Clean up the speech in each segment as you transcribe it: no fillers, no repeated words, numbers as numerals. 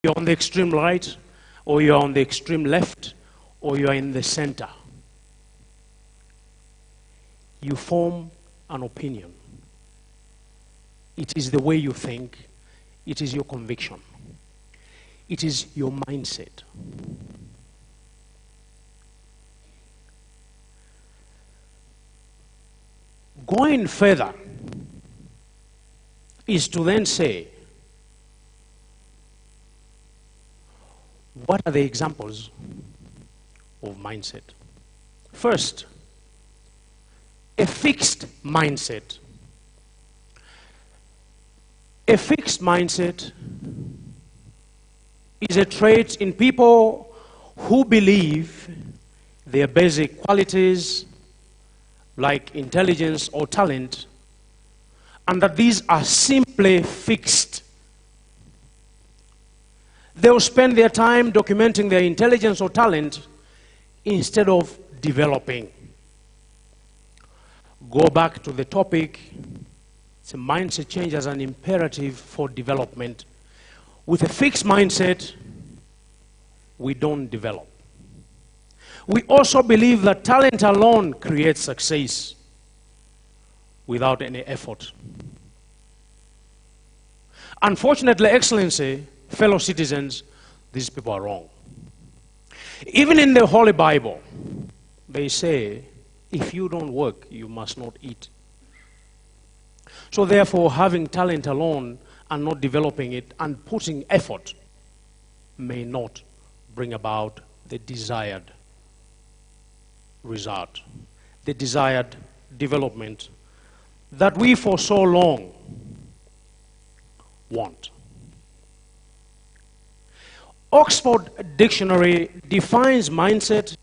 You're on the extreme right, or you're on the extreme left, or you're in the center. You form an opinion. It is the way you think. It is your conviction. It is your mindset. Going further is to then say, what are the examples of mindset? First, a fixed mindset. A fixed mindset is a trait in people who believe their basic qualities, like intelligence or talent, and that these are simply fixed. They will spend their time documenting their intelligence or talent instead of developing. Go back to the topic. It's a mindset change as an imperative for development. With a fixed mindset, we don't develop. We also believe that talent alone creates success without any effort. Unfortunately, Excellency, fellow citizens, these people are wrong. Even in the Holy Bible, they say, if you don't work, you must not eat. So therefore, having talent alone and not developing it and putting effort may not bring about the desired result, the desired development that we for so long want. Oxford Dictionary defines mindset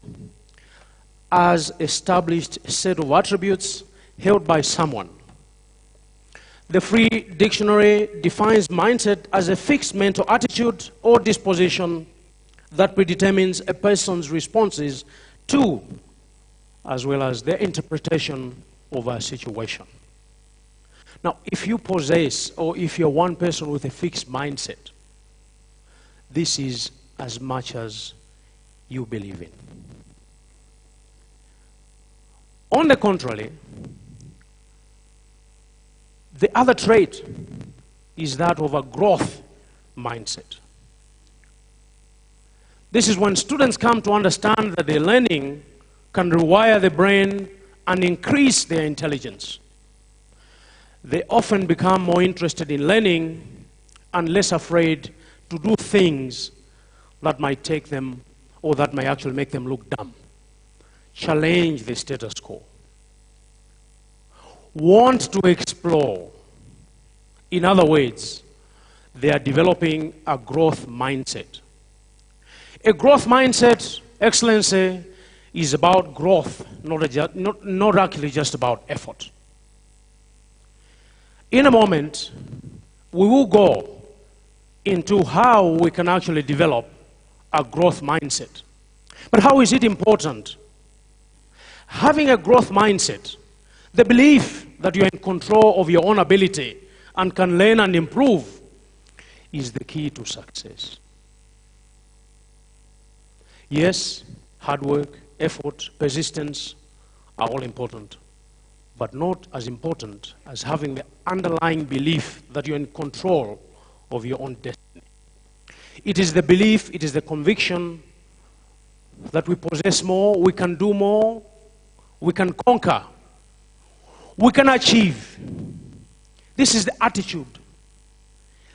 as established set of attributes held by someone. The Free Dictionary defines mindset as a fixed mental attitude or disposition that predetermines a person's responses to, as well as their interpretation of a situation. Now, if you possess, or if you're one person with a fixed mindset, this is as much as you believe in. On the contrary, the other trait is that of a growth mindset. This is when students come to understand that their learning can rewire the brain and increase their intelligence. They often become more interested in learning and less afraid to do things that might take them, or that might actually make them look dumb. Challenge the status quo. Want to explore. In other words, they are developing a growth mindset. A growth mindset, Excellency, is about growth, not actually just about effort. In a moment, we will go into how we can actually develop a growth mindset. But how is it important? Having a growth mindset, the belief that you're in control of your own ability and can learn and improve, is the key to success. Yes, hard work, effort, persistence are all important, but not as important as having the underlying belief that you're in control of your own destiny. It is the belief, it is the conviction that we possess more, we can do more, we can conquer, we can achieve. This is the attitude.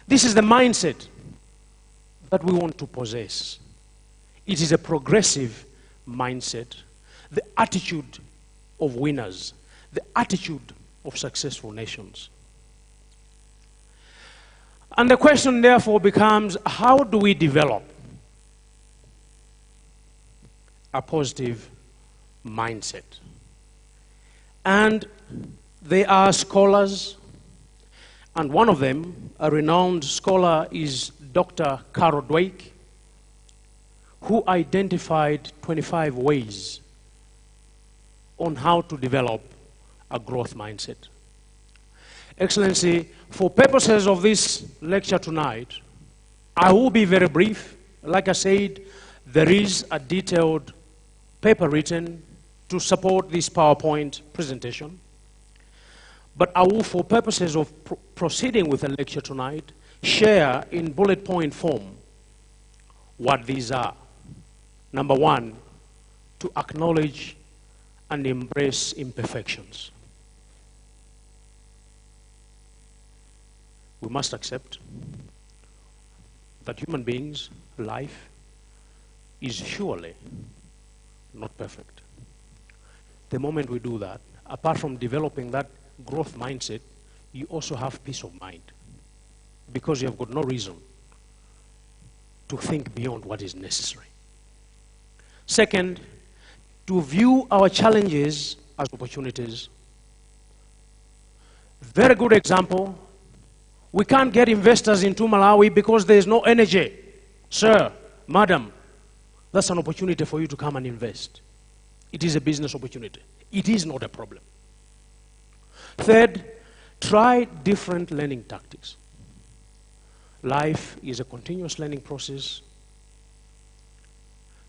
This is the mindset that we want to possess. It is a progressive mindset, the attitude of winners, the attitude of successful nations. And the question therefore becomes, how do we develop a positive mindset? And there are scholars, and one of them, a renowned scholar, is Dr. Carol Dweck, who identified 25 ways on how to develop a growth mindset. Excellency, for purposes of this lecture tonight, I will be very brief. Like I said, there is a detailed paper written to support this PowerPoint presentation. But I will, for purposes of proceeding with the lecture tonight, share in bullet point form what these are. Number one, to acknowledge and embrace imperfections. We must accept that human beings' life is surely not perfect. The moment we do that, apart from developing that growth mindset, you also have peace of mind, because you have got no reason to think beyond what is necessary. Second, to view our challenges as opportunities. Very good example. We can't get investors into Malawi because there is no energy. Sir, madam, that's an opportunity for you to come and invest. It is a business opportunity. It is not a problem. Third, try different learning tactics. Life is a continuous learning process,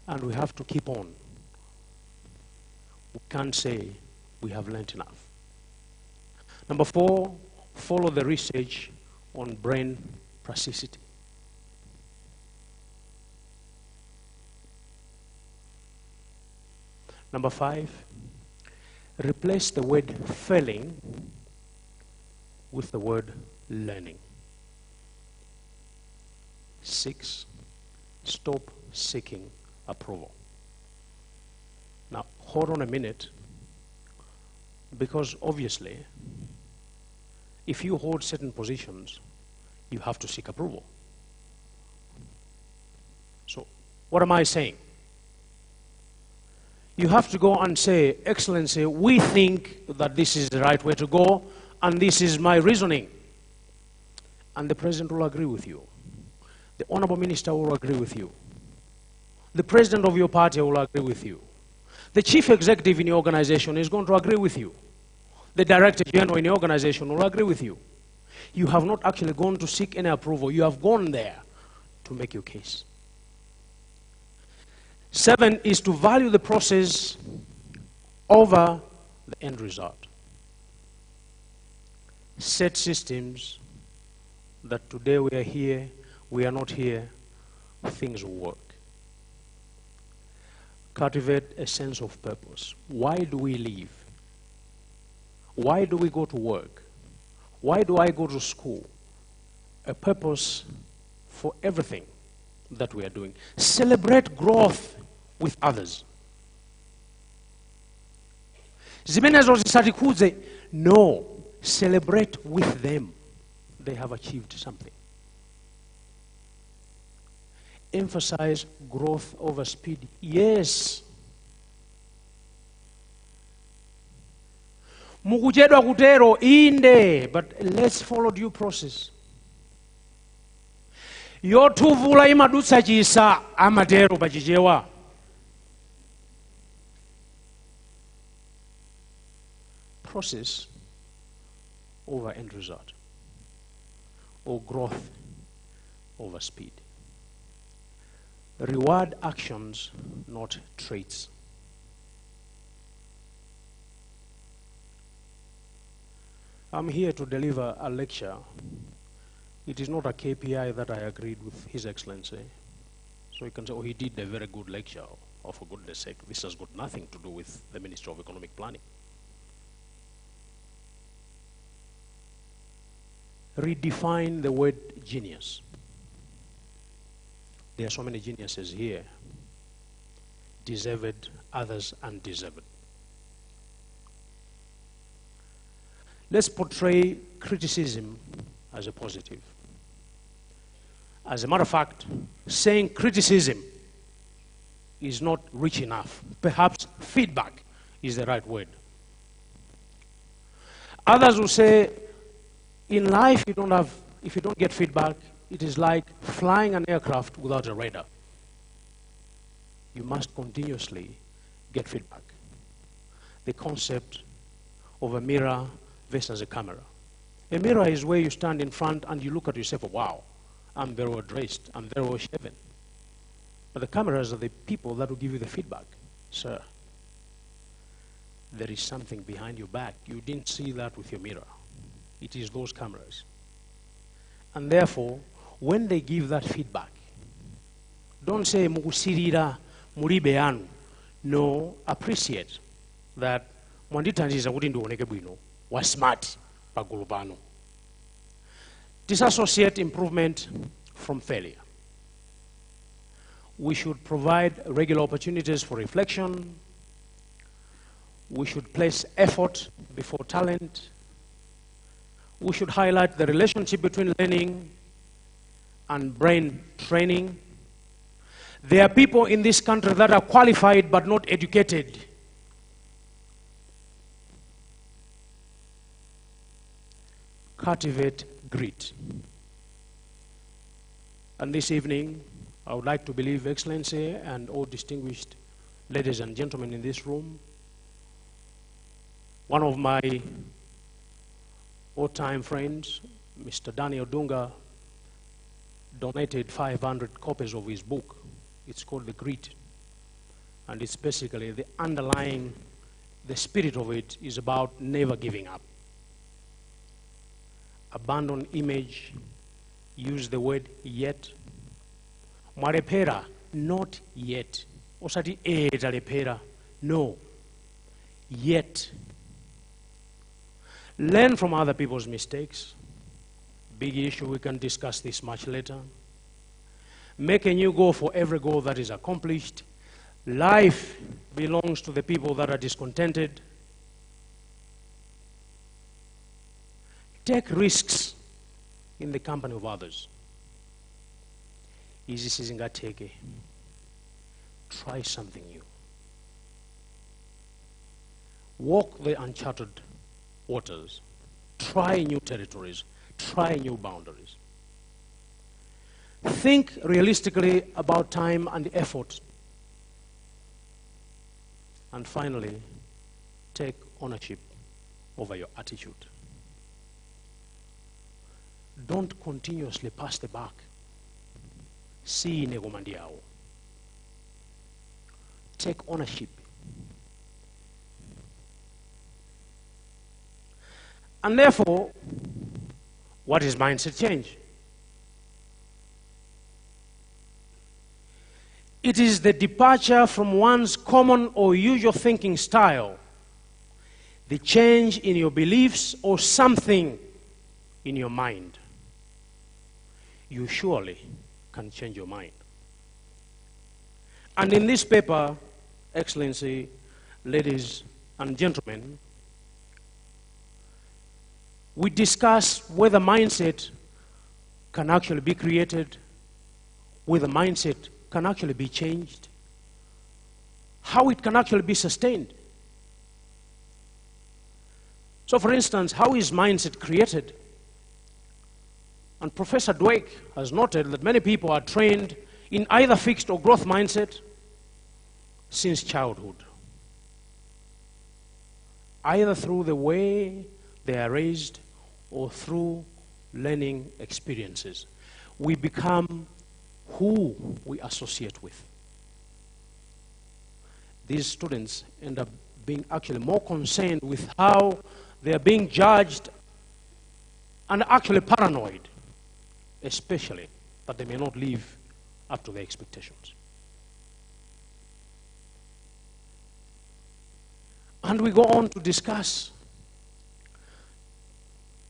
and we have to keep on. We can't say we have learned enough. Number four, follow the research on brain plasticity. Number five, replace the word failing with the word learning. 6, stop seeking approval. Now, hold on a minute, because obviously, if you hold certain positions, you have to seek approval. So, what am I saying? You have to go and say, Excellency, we think that this is the right way to go, and this is my reasoning. And the President will agree with you. The Honorable Minister will agree with you. The President of your party will agree with you. The Chief Executive in your organization is going to agree with you. The Director General in your organization will agree with you. You have not actually gone to seek any approval. You have gone there to make your case. 7 is to value the process over the end result. Set systems that today we are here, we are not here, things will work. Cultivate a sense of purpose. Why do we live? Why do we go to work? Why do I go to school? A purpose for everything that we are doing. Celebrate growth with others. Zimenezo zisatikuze, no, celebrate with them. They have achieved something. Emphasize growth over speed. Yes. Mukuchedwa kutero inde, but let's follow due process. Yotuvula imadutsa chisa amatero pachichewa. Process over end result, or growth over speed. Reward actions, not traits. I'm here to deliver a lecture. It is not a KPI that I agreed with His Excellency. So you can say, oh, he did a very good lecture. Oh, for goodness sake, this has got nothing to do with the Ministry of Economic Planning. Redefine the word genius. There are so many geniuses here, deserved, others undeserved. Let's portray criticism as a positive. As a matter of fact, saying criticism is not rich enough. Perhaps feedback is the right word. Others will say, in life, if you don't get feedback, it is like flying an aircraft without a radar. You must continuously get feedback. The concept of a mirror versus a camera. A mirror is where you stand in front and you look at yourself, wow, and very well dressed, and very well shaven. But the cameras are the people that will give you the feedback. Sir, there is something behind your back. You didn't see that with your mirror. It is those cameras. And therefore, when they give that feedback, don't say mukusirira mulibe anu. No, appreciate that mwanditandiza kuti ndioneke bwino wa smart pagulu pano. Disassociate improvement from failure. We should provide regular opportunities for reflection. We should place effort before talent. We should highlight the relationship between learning and brain training. There are people in this country that are qualified but not educated. Cultivate grit. And this evening, I would like to believe Excellency and all distinguished ladies and gentlemen in this room, one of my old-time friends, Mr. Daniel Dunga, donated 500 copies of his book. It's called The Grit. And it's basically the underlying, the spirit of it is about never giving up. Abandon image, use the word yet. Marepera, not yet. Osati talepera, no, yet. Learn from other people's mistakes. Big issue, we can discuss this much later. Make a new goal for every goal that is accomplished. Life belongs to the people that are discontented. Take risks in the company of others. Easy sizingateke. Try something new. Walk the uncharted waters. Try new territories. Try new boundaries. Think realistically about time and effort. And finally, take ownership over your attitude. Don't continuously pass the buck. See negomandiao. Take ownership. And therefore, what is mindset change? It is the departure from one's common or usual thinking style, the change in your beliefs or something in your mind. You surely can change your mind. And in this paper, Excellency, ladies and gentlemen, we discuss whether mindset can actually be created, whether mindset can actually be changed, how it can actually be sustained. So for instance, how is mindset created? And Professor Dweck has noted that many people are trained in either fixed or growth mindset since childhood, either through the way they are raised or through learning experiences. We become who we associate with. These students end up being actually more concerned with how they are being judged and actually paranoid, especially that they may not live up to their expectations. And we go on to discuss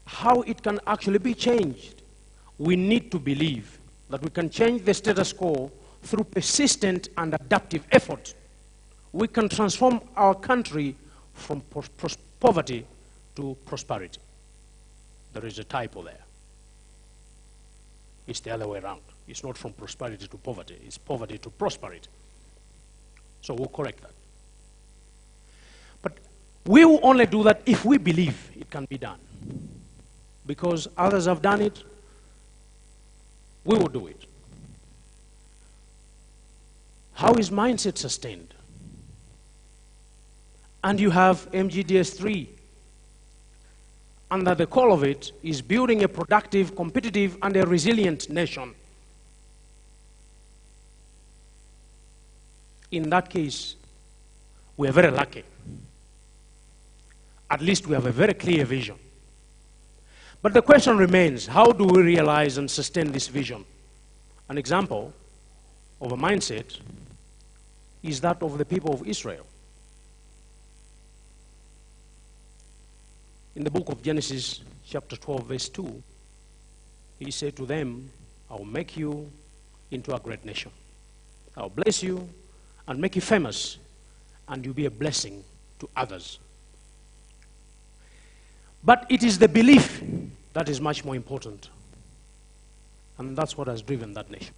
how it can actually be changed. We need to believe that we can change the status quo through persistent and adaptive effort. We can transform our country from poverty to prosperity. There is a typo there. It's the other way around. It's not from prosperity to poverty. It's poverty to prosperity. So we'll correct that. But we will only do that if we believe it can be done. Because others have done it, we will do it. How is mindset sustained? And you have MGDS 3 and that the call of it is building a productive, competitive, and a resilient nation. In that case, we are very lucky. At least we have a very clear vision. But the question remains, how do we realize and sustain this vision? An example of a mindset is that of the people of Israel. In the book of Genesis, chapter 12, verse 2, he said to them, I will make you into a great nation. I will bless you and make you famous, and you'll be a blessing to others. But it is the belief that is much more important. And that's what has driven that nation.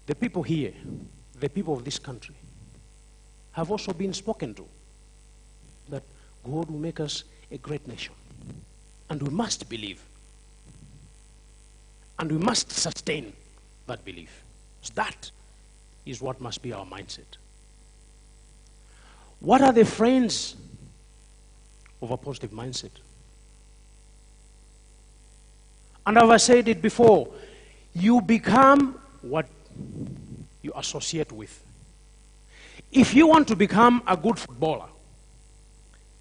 The people here, the people of this country, have also been spoken to that God will make us a great nation. And we must believe. And we must sustain that belief. So that is what must be our mindset. What are the friends of a positive mindset? And as I said it before, you become what you associate with. If you want to become a good footballer,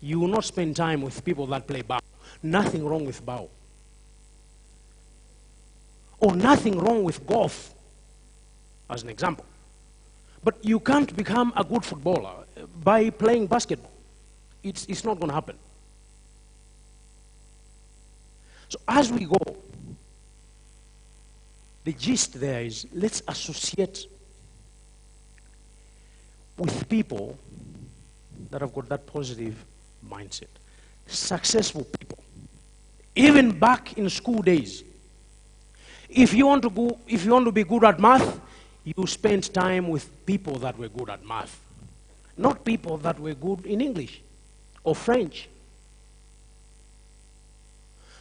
you will not spend time with people that play bow. Nothing wrong with bow. Or nothing wrong with golf, as an example. But you can't become a good footballer by playing basketball. It's not going to happen. So as we go, the gist there is, let's associate with people that have got that positive mindset. Successful people. Even back in school days. If you want to be good at math, you spend time with people that were good at math. Not people that were good in English or French.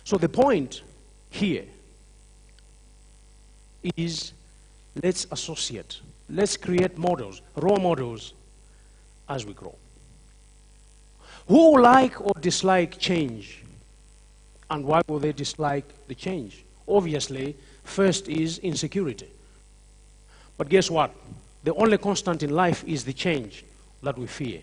So the point here is, let's associate, let's create models, role models as we grow. Who like or dislike change? And why will they dislike the change? Obviously, first is insecurity. But guess what? The only constant in life is the change that we fear.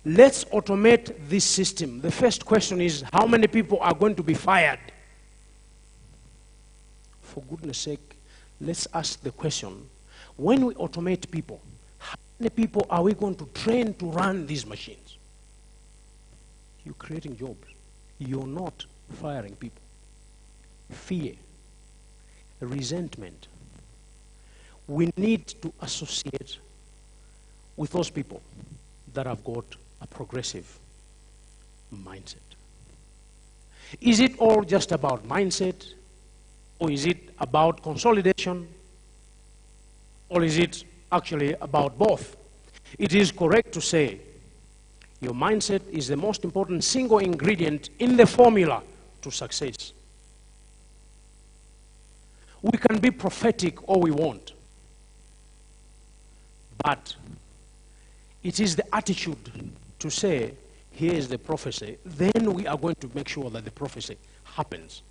Let's automate this system. The first question is, how many people are going to be fired? For goodness sake, let's ask the question, when we automate people, how many people are we going to train to run these machines? You're creating jobs. You're not firing people. Fear, resentment. We need to associate with those people that have got a progressive mindset. Is it all just about mindset? Or is it about consolidation? Or is it actually about both? It is correct to say your mindset is the most important single ingredient in the formula to success. We can be prophetic all we want, but it is the attitude to say, here is the prophecy, then we are going to make sure that the prophecy happens.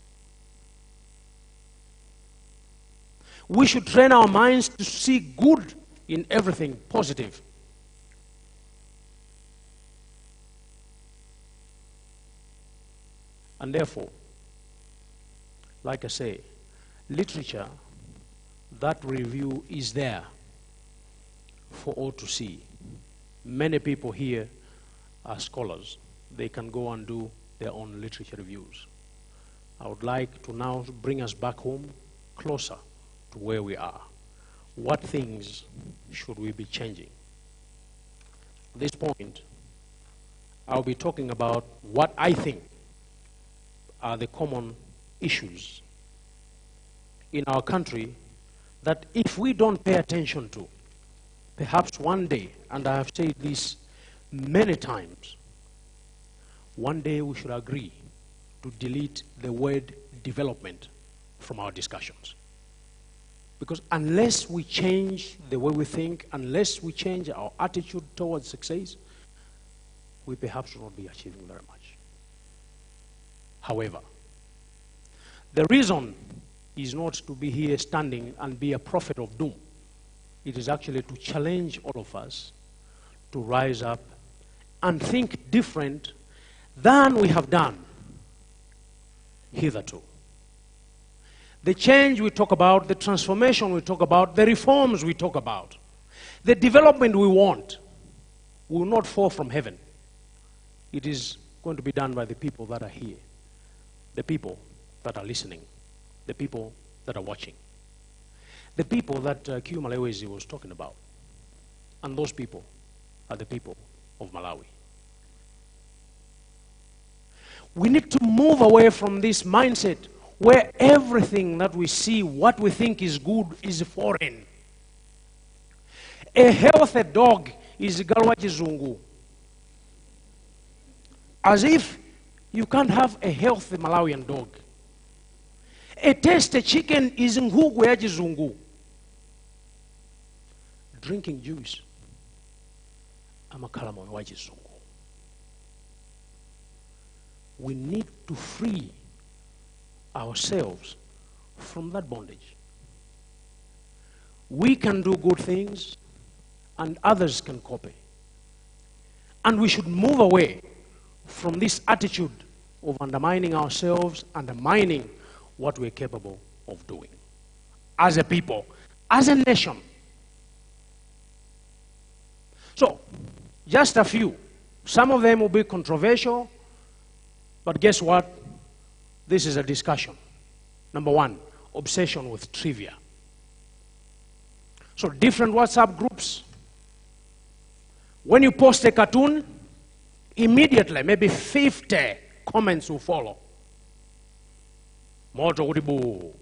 We should train our minds to see good in everything positive. And therefore, like I say, literature, that review is there for all to see. Many people here are scholars. They can go and do their own literature reviews. I would like to now bring us back home, closer to where we are. What things should we be changing? At this point, I'll be talking about what I think are the common issues in our country that if we don't pay attention to, perhaps one day, and I have said this many times, one day we should agree to delete the word development from our discussions. Because unless we change the way we think, unless we change our attitude towards success, we perhaps will not be achieving very much. However, the reason is not to be here standing and be a prophet of doom. It is actually to challenge all of us to rise up and think different than we have done hitherto. The change we talk about, the transformation we talk about, the reforms we talk about, the development we want will not fall from heaven. It is going to be done by the people that are here, the people that are listening, the people that are watching, the people that Q Malewezi was talking about. And those people are the people of Malawi. We need to move away from this mindset where everything that we see, what we think is good, is foreign. A healthy dog is galwa chizungu. As if you can't have a healthy Malawian dog. A tasty chicken is ngugu ya chizungu. Drinking juice, amakala moyo wa chizungu. We need to free ourselves from that bondage. We can do good things and others can copy. And we should move away from this attitude of undermining ourselves, undermining what we're capable of doing. As a people, as a nation. So, just a few. Some of them will be controversial, but guess what? This is a discussion. Number one, obsession with trivia. So different WhatsApp groups. When you post a cartoon, immediately, maybe 50 comments will follow. Moto uribu.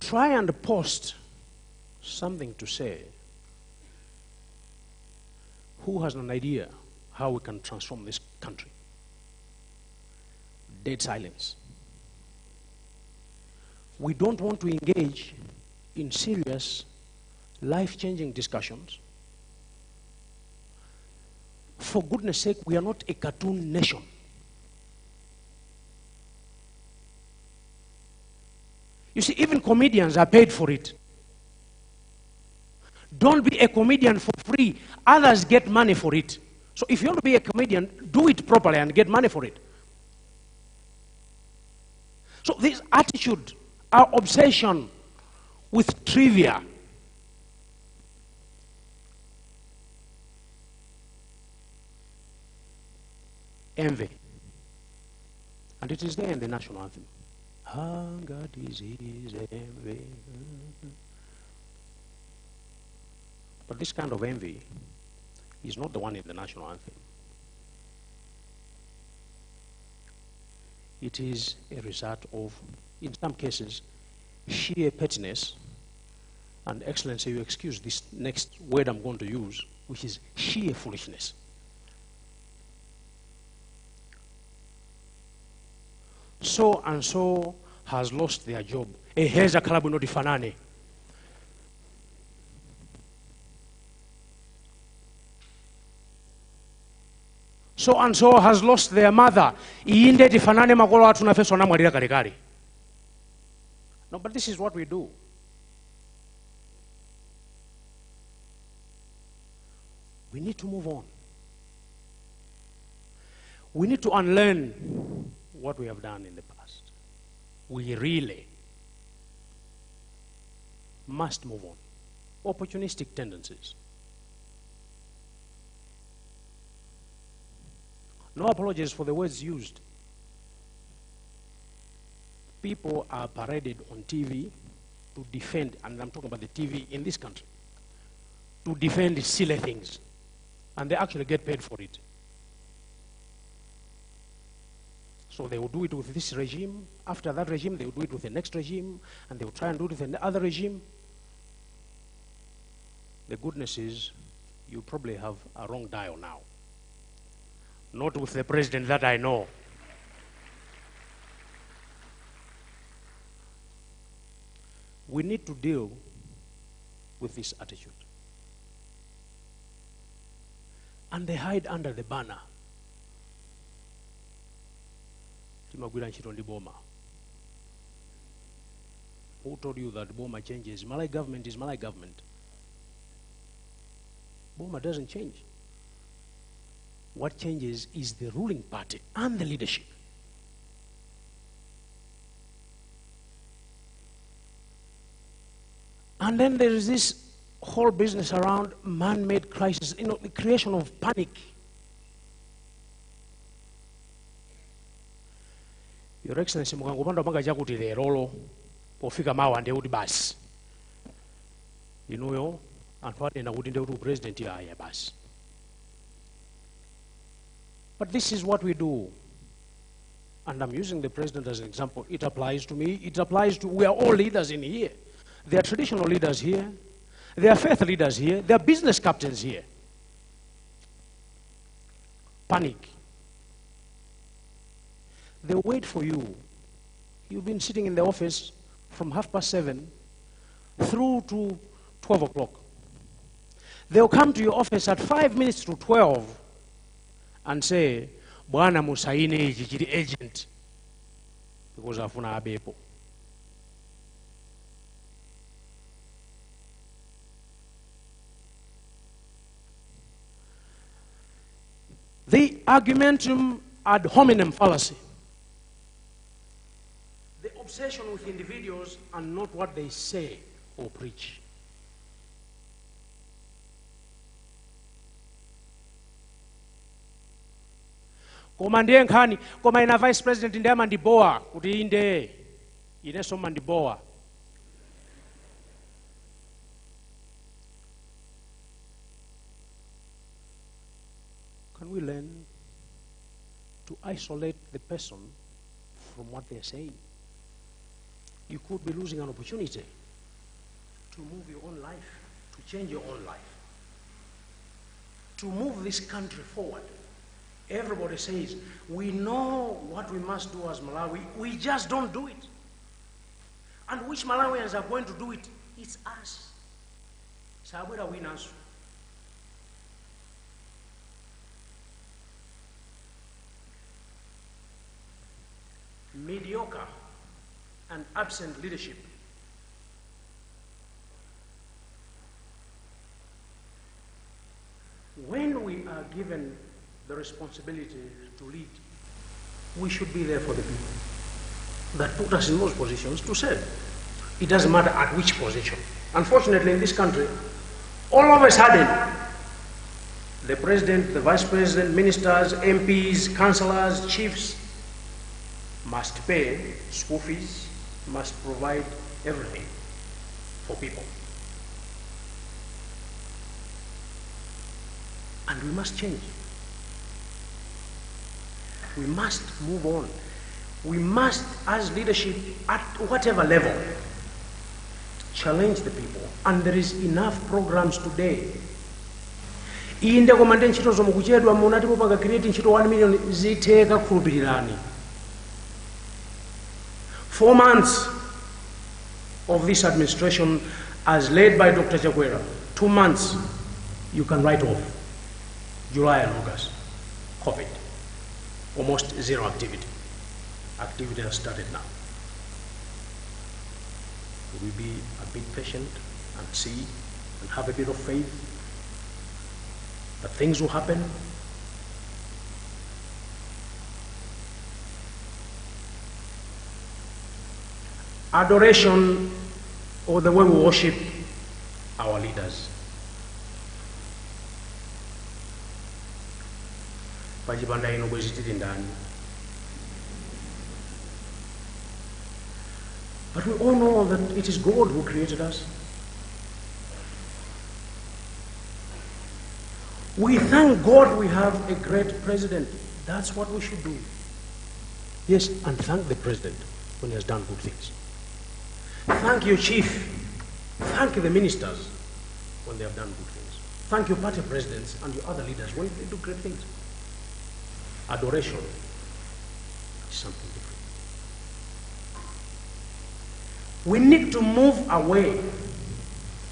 Try and post something to say. Who has an idea how we can transform this country? Dead silence. We don't want to engage in serious, life-changing discussions. For goodness sake, we are not a cartoon nation. You see, even comedians are paid for it. Don't be a comedian for free. Others get money for it. So if you want to be a comedian, do it properly and get money for it. So this attitude, our obsession with trivia, envy. And it is there in the national anthem. Hunger, disease, envy. But this kind of envy is not the one in the national anthem. It is a result of, in some cases, sheer pettiness. And Excellency, you excuse this next word I'm going to use, which is sheer foolishness. So and so has lost their job. Eheza kalabu no difanane. So and so has lost their mother. Iinde difanane magolo watu na feso na mwalira kalikali. No, but this is what we do. We need to move on. We need to unlearn what we have done in the past. We really must move on. Opportunistic tendencies. No apologies for the words used. People are paraded on TV to defend, and I'm talking about the TV in this country, to defend silly things. And they actually get paid for it. So they will do it with this regime. After that regime, they will do it with the next regime, and they will try and do it with another regime. The goodness is, you probably have a wrong dial now. not with the president that I know. We need to deal with this attitude. And they hide under the banner. Timagwira ntchito ndi boma. Who told you that Boma changes? Malay government is Malay government. Boma doesn't change. What changes is the ruling party and the leadership. And then there is this whole business around man-made crisis, you know, the creation of panic. Your Excellency, mukangopanda panga chakuti lerolo pofika mawa ndi kuti basi. Inuyo anthu anena kuti ndi kuti president aya basi. But this is what we do. And I'm using the president as an example. It applies to me. It applies to, we are all leaders in here. There are traditional leaders here. There are faith leaders here. There are business captains here. Panic. They wait for you. You've been sitting in the office from 7:30 through to 12 o'clock. They'll come to your office at 5 minutes to 12 and say, Bwana musaine ichi chili agent. Because afuna abepo. The argumentum ad hominem fallacy. The obsession with individuals and not what they say or preach. Koma ndiye nkhani, koma ina vice president ndiye amandibowa kuti inde ineso mandibowa. Can we learn to isolate the person from what they're saying? You could be losing an opportunity to move your own life, to change your own life, to move this country forward. Everybody says, we know what we must do as Malawi, we just don't do it. And which Malawians are going to do it? It's us. Sabwera winners. Mediocre and absent leadership when we are given the responsibility to lead, we should be there for the people that put us in those positions to serve. It doesn't matter at which position. Unfortunately, in this country, all of a sudden, the president, the vice president, ministers, MPs, councillors, chiefs must pay school fees, must provide everything for people. And we must change. We must move on. We must, as leadership, at whatever level, challenge the people. And there is enough programs today. Inde komande ntchito zomwe kuchedwa munati mupanga create ntchito 1 million zitheka kukhulupirirani. 4 months of this administration as led by Dr. Chakwera, 2 months you can write off. July and August, COVID, almost zero activity. Activity has started now. We will be a bit patient and see and have a bit of faith that things will happen. Adoration, or the way we worship our leaders. Pachipanda ino bwezitiri ndani. But we all know that it is God who created us. We thank God we have a great president. That's what we should do. Yes, and thank the president when he has done good things. Thank your chief. Thank the ministers when they have done good things. Thank your party presidents and your other leaders when they do great things. Adoration is something different. We need to move away.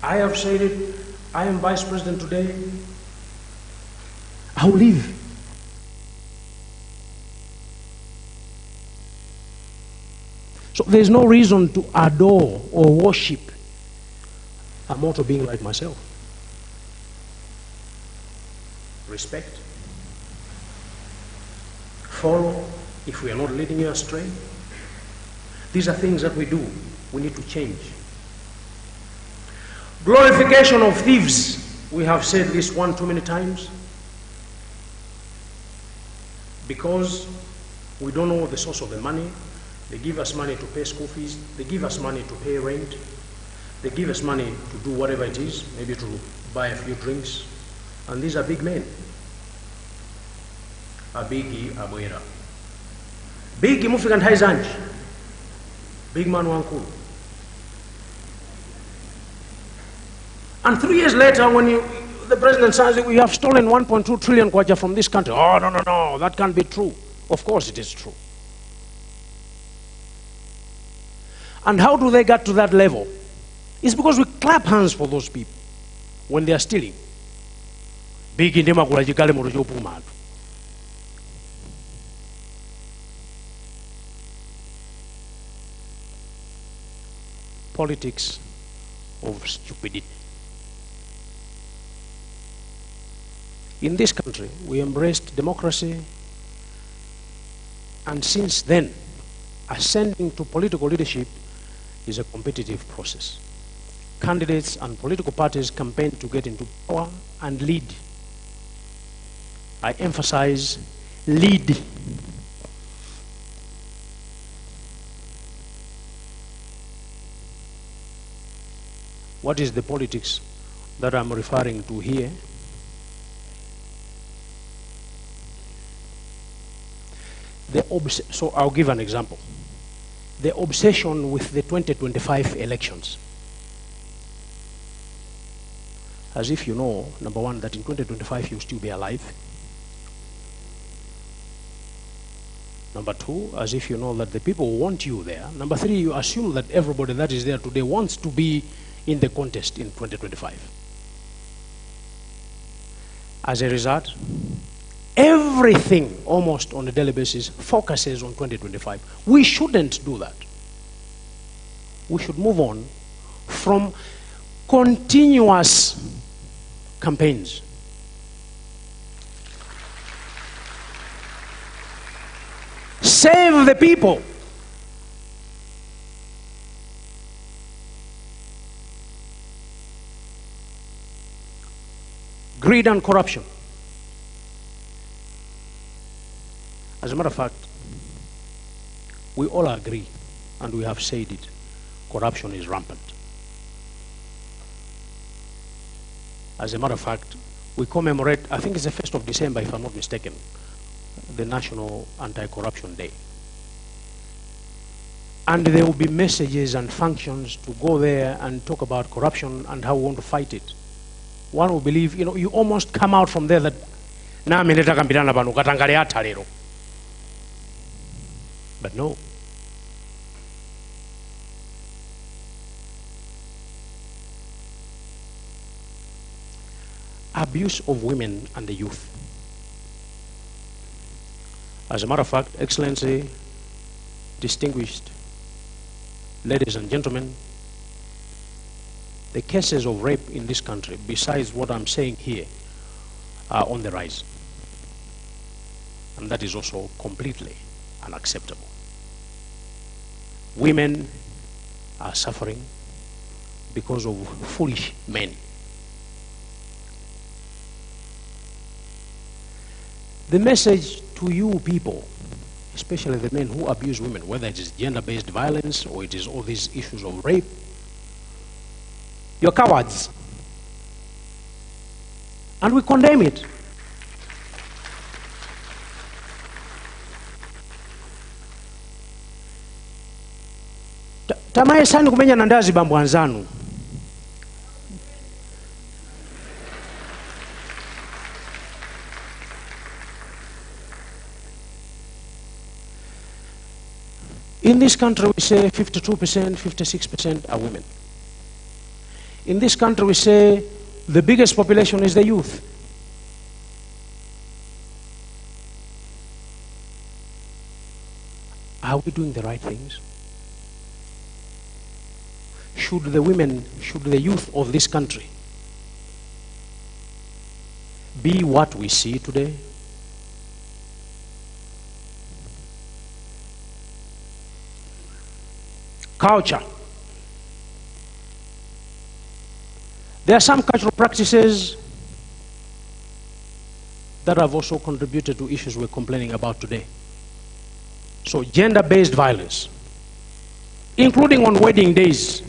I have said it. I am vice president today. I will leave. So there's no reason to adore or worship a mortal being like myself. Respect. Follow if we are not leading you astray. These are things that we do. We need to change. Glorification of thieves. We have said this one too many times. Because we don't know the source of the money. They give us money to pay school fees. They give us money to pay rent. They give us money to do whatever it is, maybe to buy a few drinks. And these are big men. Abigi Abuera. Big Mufikan Haizanj. Big man Wankulu. And 3 years later, when the president says we have stolen 1.2 trillion kwacha from this country. Oh, no, that can't be true. Of course it is true. And how do they get to that level? It's because we clap hands for those people when they are stealing. Politics of stupidity. In this country, we embraced democracy, and since then, ascending to political leadership is a competitive process. Candidates and political parties campaign to get into power and lead. I emphasize lead. What is the politics that I'm referring to here? So I'll give an example. The obsession with the 2025 elections. As if you know, number one, that in 2025 you'll still be alive. Number two, as if you know that the people want you there. Number three, you assume that everybody that is there today wants to be in the contest in 2025. As a result, everything, almost on a daily basis, focuses on 2025. We shouldn't do that. We should move on from continuous campaigns. Save the people. Greed and corruption. As a matter of fact, we all agree, and we have said it, corruption is rampant. As a matter of fact, we commemorate, I think it's the 1st of December, if I'm not mistaken, the National Anti-Corruption Day. And there will be messages and functions to go there and talk about corruption and how we want to fight it. One will believe, you almost come out from there that, but no. Abuse of women and the youth. As a matter of fact, Excellency, distinguished ladies and gentlemen, the cases of rape in this country, besides what I'm saying here, are on the rise. And that is also completely unacceptable. Women are suffering because of foolish men. The message to you people, especially the men who abuse women, whether it is gender-based violence or it is all these issues of rape, you're cowards. And we condemn it. Tamaye sani kumenya nandazi bambwanzanu. In this country, we say 52%, 56% are women. In this country, we say the biggest population is the youth. Are we doing the right things? Should the women, should the youth of this country be what we see today? Culture. There are some cultural practices that have also contributed to issues we're complaining about today. So gender-based violence, including on wedding days.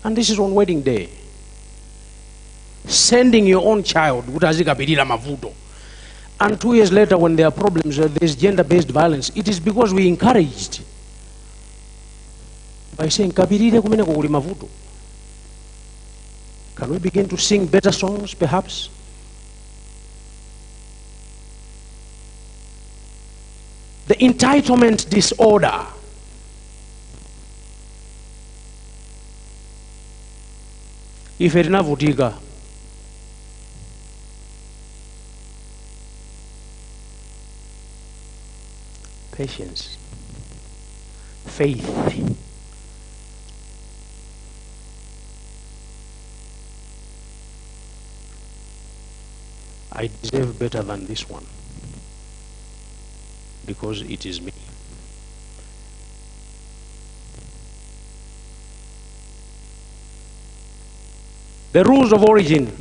And this is on wedding day. Sending your own child, and 2 years later when there are problems, there's gender-based violence, it is because we encouraged by saying, can we begin to sing better songs, perhaps? The entitlement disorder. If erina vutiga, patience, faith. I deserve better than this one because it is me. The rules of origin.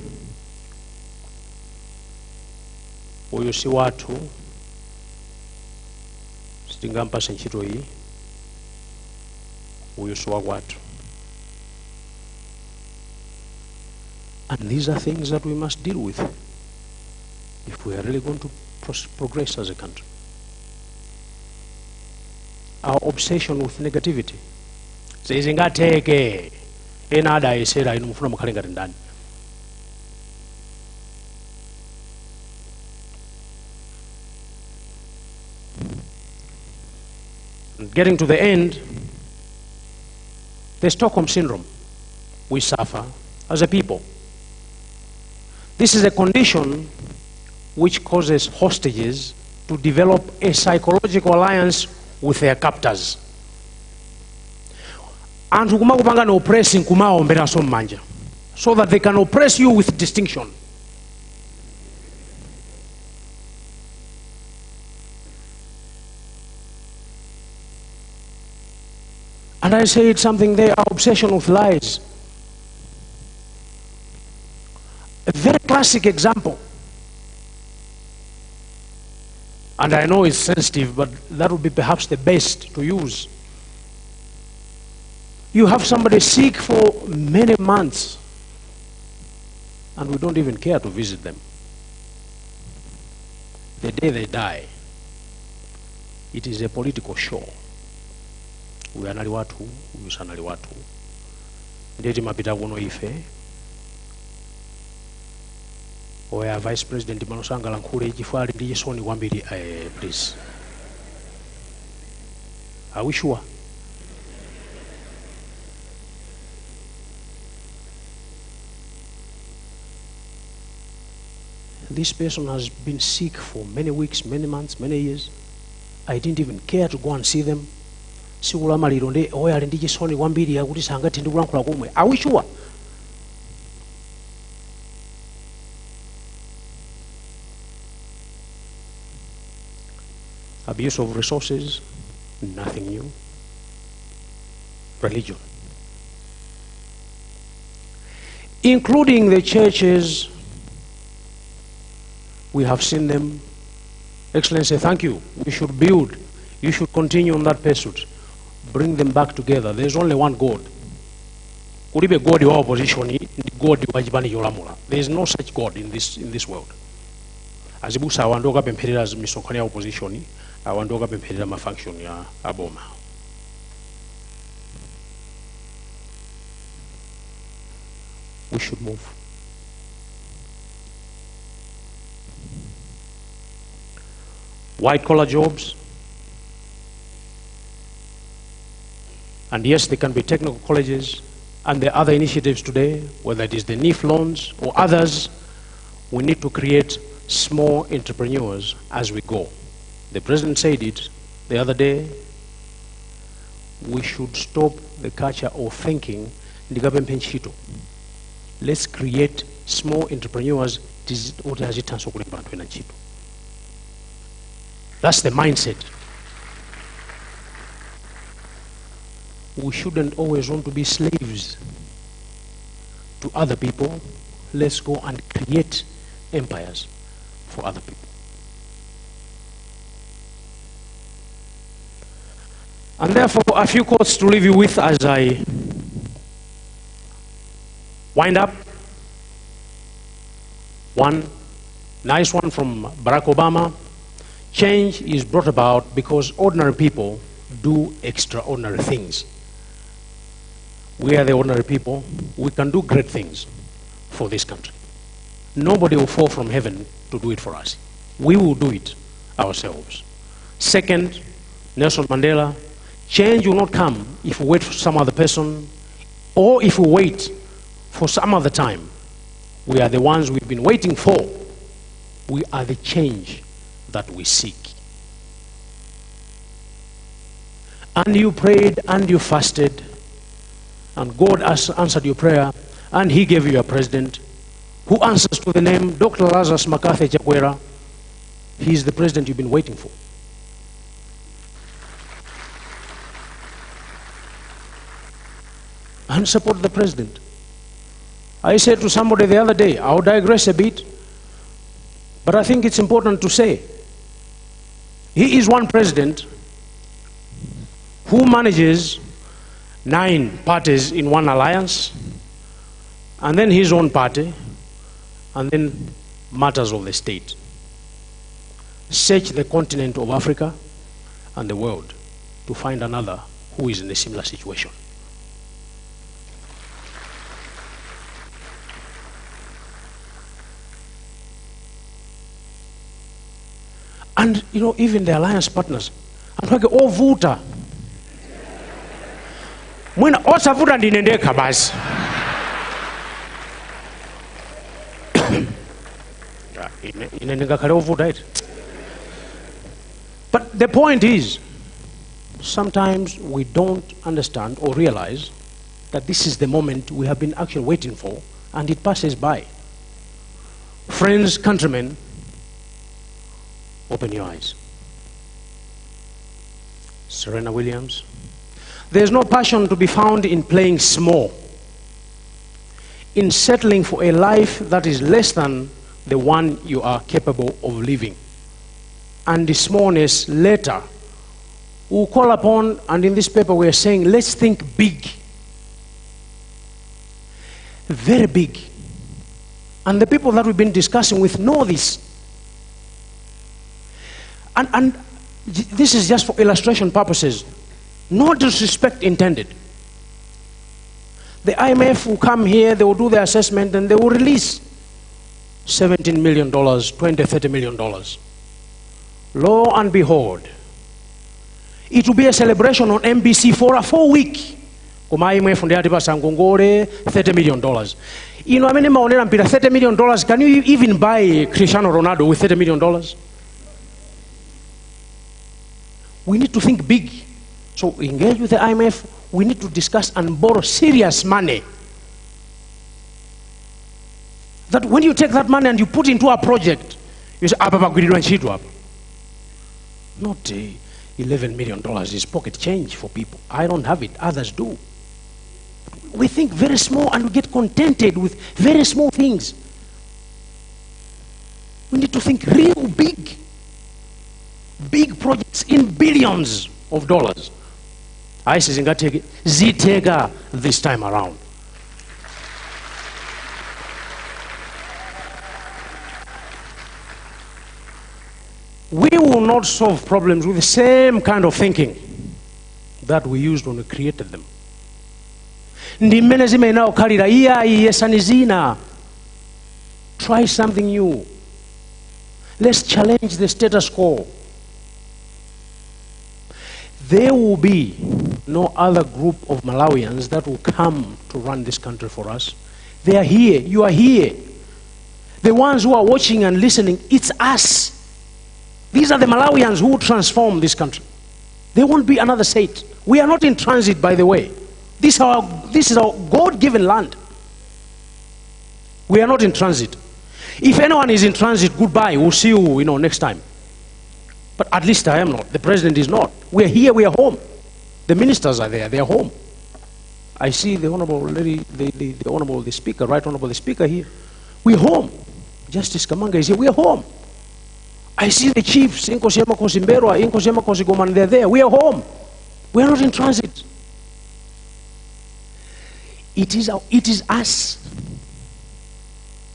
Oyo si watu sitingampa senchito hii. Oyo si watu. And these are things that we must deal with if we are really going to progress as a country. Our obsession with negativity. Sezingateke enada esera inumufuna mukalenga ndani. Getting to the end, the Stockholm syndrome we suffer as a people. This is a condition which causes hostages to develop a psychological alliance with their captors. And kupanga no oppressing kumaombera so manja, so that they can oppress you with distinction. And I say it's something there, our obsession with lies. A very classic example. And I know it's sensitive, but that would be perhaps the best to use. You have somebody sick for many months, and we don't even care to visit them. The day they die, it is a political show. We are nali watu, we are nali watu. Ndeti mapita kuno ife. Oya Vice President Manosanga Lankhule chifali ndi chisoni kwambiri, please. Are we sure? This person has been sick for many weeks, many months, many years. I didn't even care to go and see them. Sikula maliro nde oya ndi chisoni kwambiri akuti sangati ndi kulankhula komwe. Are we sure? Abuse of resources, nothing new. Religion. Including the churches, we have seen them. Excellency, thank you. We should build. You should continue on that pursuit. Bring them back together. There's only one God. Kulibe God wa opposition, God wajibani yolamula. There is no such God in this world. Azibusa awandoka pempherera misonkhano ya opposition, awandoka pempherera mafunction ya aboma. We should move. white-collar jobs. And yes, there can be technical colleges, and there are other initiatives today, whether it is the NIF loans or others. We need to create small entrepreneurs as we go. The president said it the other day. We should stop the culture of thinking, let's create small entrepreneurs. That's the mindset. We shouldn't always want to be slaves to other people. Let's go and create empires for other people. And therefore, a few quotes to leave you with as I wind up. One nice one from Barack Obama. Change is brought about because ordinary people do extraordinary things. We are the ordinary people. We can do great things for this country. Nobody will fall from heaven to do it for us. We will do it ourselves. Second, Nelson Mandela, change will not come if we wait for some other person or if we wait for some other time. We are the ones we've been waiting for. We are the change that we seek. And you prayed and you fasted, and God answered your prayer, and He gave you a president who answers to the name Dr. Lazarus McCarthy Chakwera. He is the president you've been waiting for. And support the president. I said to somebody the other day, I'll digress a bit, but I think it's important to say, he is one president who manages 9 parties in one alliance, and then his own party, and then matters of the state. Search the continent of Africa and the world to find another who is in a similar situation. And you know, even the alliance partners, I'm talking all voter. When also voter ndinendeka basi. But the point is, sometimes we don't understand or realize that this is the moment we have been actually waiting for, and it passes by. Friends, countrymen, open your eyes. Serena Williams. There's no passion to be found in playing small, in settling for a life that is less than the one you are capable of living. And the smallness later we'll call upon, and in this paper we are saying, let's think big. Very big. And the people that we've been discussing with know this. And this is just for illustration purposes. No disrespect intended. The IMF will come here, they will do the assessment, and they will release $17 million, $20, $30 million. Lo and behold, it will be a celebration on NBC for a 4-week. IMF $30 million. You know, I mean, $30 million. Can you even buy Cristiano Ronaldo with $30 million? We need to think big. So engage with the IMF. We need to discuss and borrow serious money. That when you take that money and you put into a project, you say, not $11 million is pocket change for people. I don't have it, others do. We think very small and we get contented with very small things. We need to think real big. Big projects in billions of dollars. I say Zitega this time around. We will not solve problems with the same kind of thinking that we used when we created them. Try something new. Let's challenge the status quo. There will be no other group of Malawians that will come to run this country for us. They are here. You are here. The ones who are watching and listening, it's us. These are the Malawians who will transform this country. There won't be another state. We are not in transit, by the way. This is our God-given land. We are not in transit. If anyone is in transit, goodbye. We'll see you, next time. But at least I am not. The president is not. We are here. We are home. The ministers are there. They are home. I see the honorable lady, the speaker, right honorable the speaker here. We are home. Justice Kamanga is here. We are home. I see the chiefs, Inkosiyama Kosimberwa, Inkosiyama Kosigoman, they're there. We are home. We are not in transit. It is us.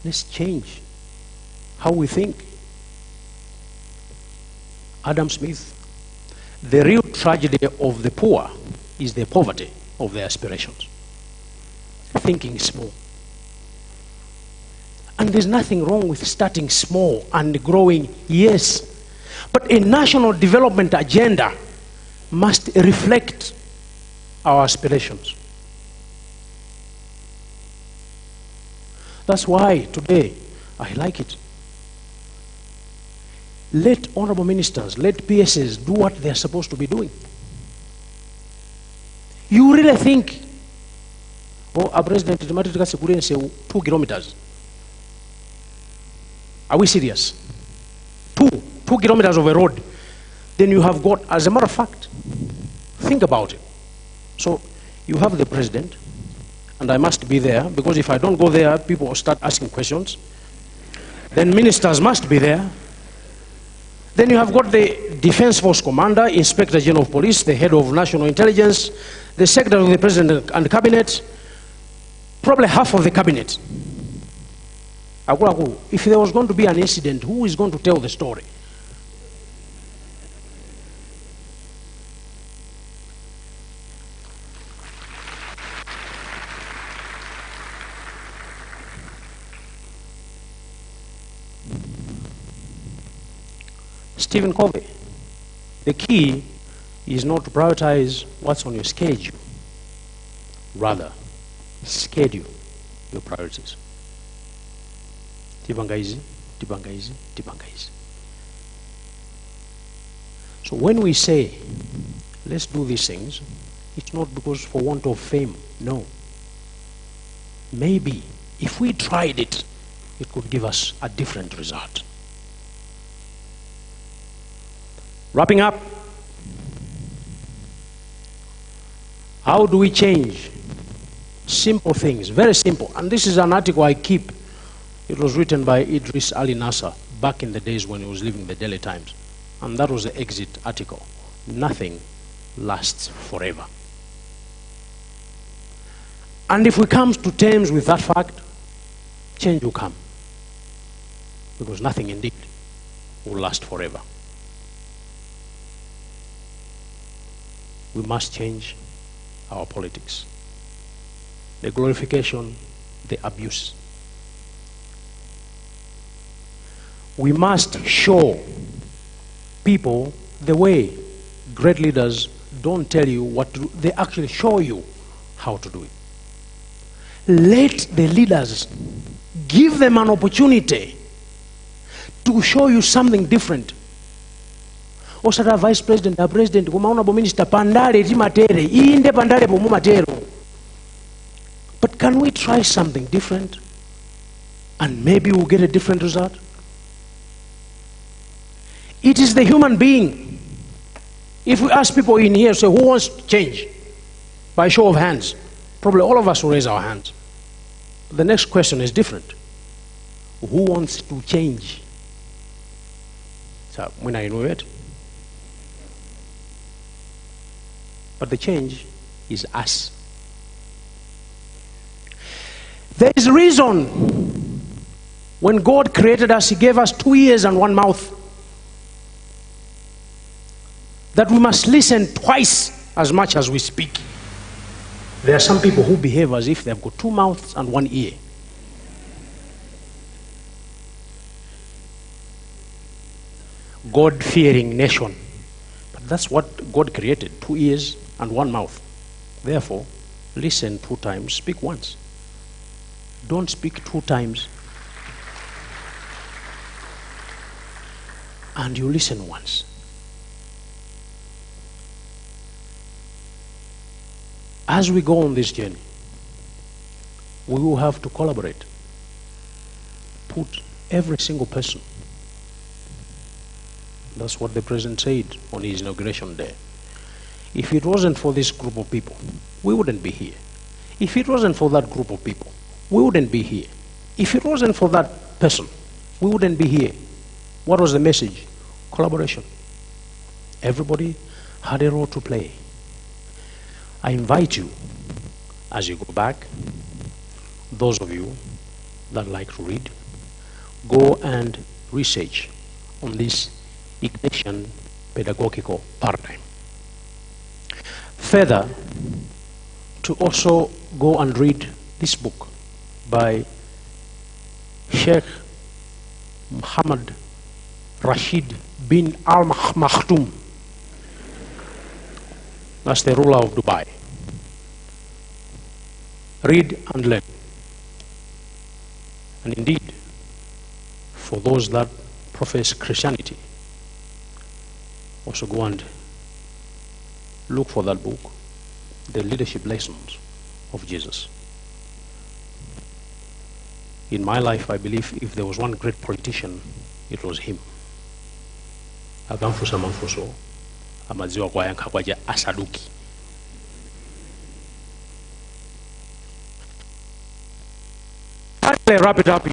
Let's change how we think. Adam Smith, the real tragedy of the poor is the poverty of their aspirations. Thinking small. And there's nothing wrong with starting small and growing, yes. But a national development agenda must reflect our aspirations. That's why today I like it. Let honorable ministers, let PSs do what they're supposed to be doing. You really think, a president is 2 kilometers. Are we serious? 2 kilometers of a road. Then you have got, as a matter of fact, think about it. So you have the president, and I must be there, because if I don't go there, people will start asking questions. Then ministers must be there. Then you have got the Defense Force Commander, Inspector General of Police, the head of National Intelligence, the Secretary of the President and the Cabinet, probably half of the Cabinet. If there was going to be an incident, who is going to tell the story? Stephen Covey, the key is not to prioritize what's on your schedule. Rather, schedule your priorities. Tibangaizi, Tibangaizi, Tibangaizi. So when we say, let's do these things, it's not because for want of fame, no. Maybe if we tried it, it could give us a different result. Wrapping up, how do we change? Simple things, very simple. And this is an article I keep. It was written by Idris Ali Nasser back in the days when he was living the Daily Times. And that was the exit article. Nothing lasts forever. And if we come to terms with that fact, change will come. Because nothing indeed will last forever. We must change our politics. The glorification, the abuse. We must show people the way. Great leaders don't tell you what to do, they actually show you how to do it. Let the leaders give them an opportunity to show you something different. Osara vice president, a president, honorable minister, pandale timatere, inde pandale pomu matero. But can we try something different? And maybe we'll get a different result. It is the human being. If we ask people in here, say, who wants to change? By show of hands, probably all of us will raise our hands. The next question is different. Who wants to change? So, when I know it. But the change is us. There is a reason when God created us, He gave us 2 ears and 1 mouth. That we must listen twice as much as we speak. There are some people who behave as if they've got 2 mouths and 1 ear. God-fearing nation. But That's what God created, 2 ears and 1 mouth. Therefore, listen 2 times, speak once. Don't speak 2 times and you listen once. As we go on this journey, we will have to collaborate. Put every single person. That's what the president said on his inauguration day. If it wasn't for this group of people, we wouldn't be here. If it wasn't for that group of people, we wouldn't be here. If it wasn't for that person, we wouldn't be here. What was the message? Collaboration. Everybody had a role to play. I invite you, as you go back, those of you that like to read, go and research on this Ignatian pedagogical paradigm. Further, to also go and read this book by Sheikh Muhammad Rashid bin Al Maktoum. That's the ruler of Dubai. Read and learn. And indeed, for those that profess Christianity, also go and look for that book, The Leadership Lessons of Jesus. In my life, I believe if there was one great politician, it was him. Agamfusa Manfuso, amaziwa kwa yanka kwa asaduki. I'll wrap it up.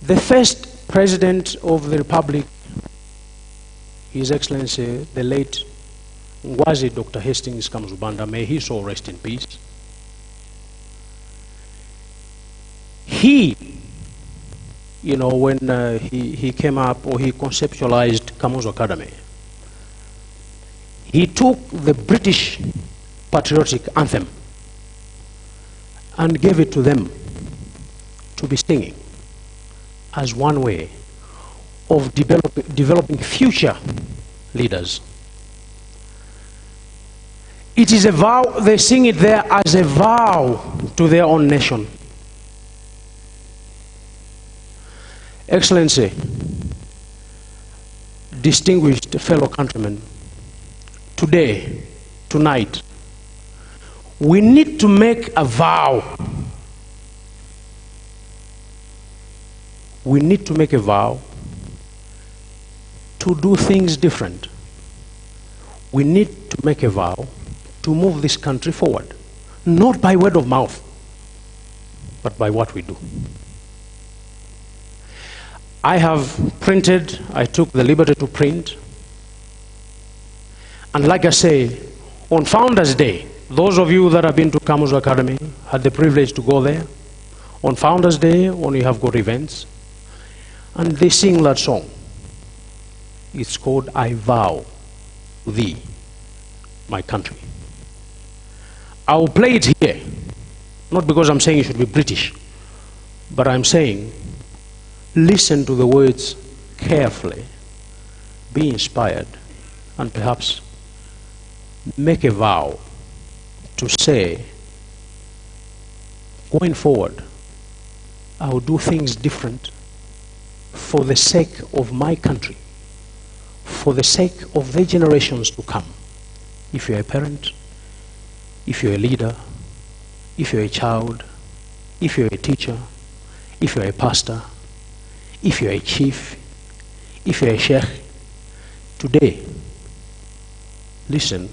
The first president of the Republic, His Excellency, the late Ngwazi Dr. Hastings Kamzubanda, may he so rest in peace. He, you know, when he came up, or he conceptualized Kamuzu Academy, he took the British patriotic anthem and gave it to them to be singing as one way of developing future leaders. It is a vow, they sing it there as a vow to their own nation. Excellency, distinguished fellow countrymen, today, tonight, we need to make a vow. We need to make a vow to do things different. We need to make a vow to move this country forward, not by word of mouth, but by what we do. I have printed, I took the liberty to print, and like I say, on Founders Day, those of you that have been to Kamuzu Academy had the privilege to go there. On Founders Day, when you have got events, and they sing that song. It's called I Vow Thee, My Country. I will play it here, not because I'm saying you should be British, but I'm saying listen to the words carefully, be inspired, and perhaps make a vow to say, going forward, I will do things different for the sake of my country, for the sake of the generations to come. If you're a parent, if you're a leader, if you're a child, if you're a teacher, if you're a pastor, if you're a chief, if you're a sheikh, today, listen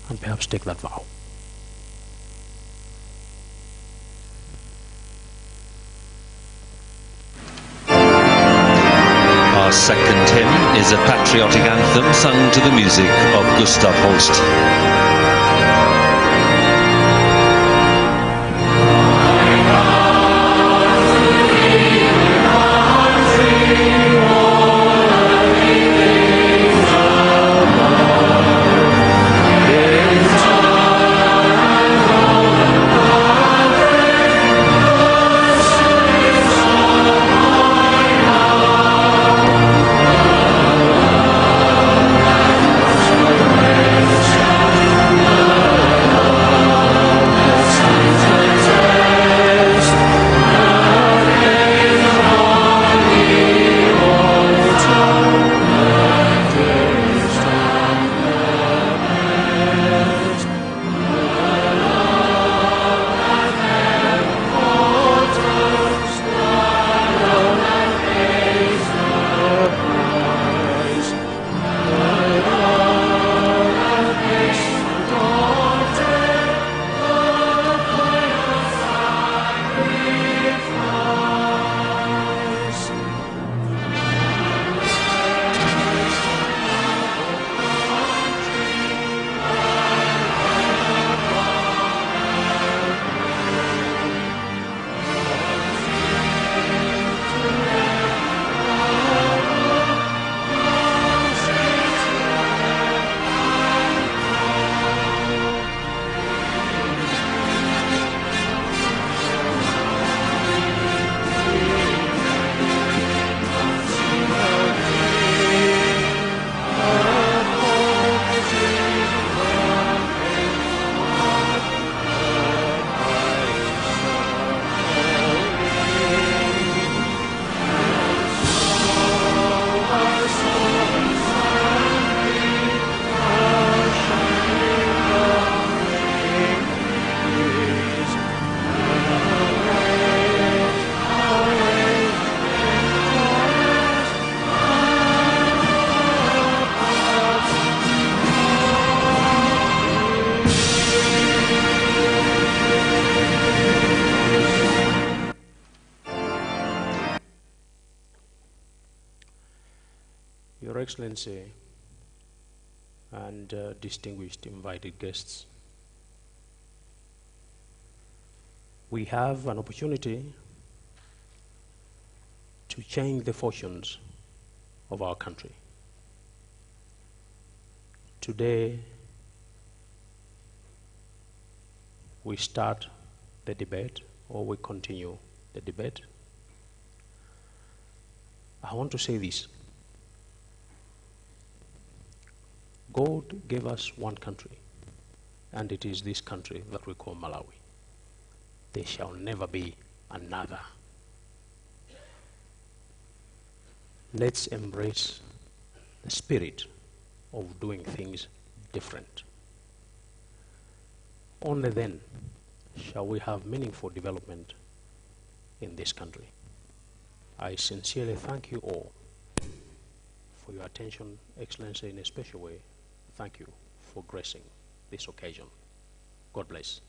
and perhaps take that vow. Our second hymn is a patriotic anthem sung to the music of Gustav Holst. Excellency and distinguished invited guests, we have an opportunity to change the fortunes of our country. Today, we start the debate, or we continue the debate. I want to say this. God gave us one country, and it is this country that we call Malawi. There shall never be another. Let's embrace the spirit of doing things different. Only then shall we have meaningful development in this country. I sincerely thank you all for your attention, Excellency, in a special way. Thank you for gracing this occasion. God bless.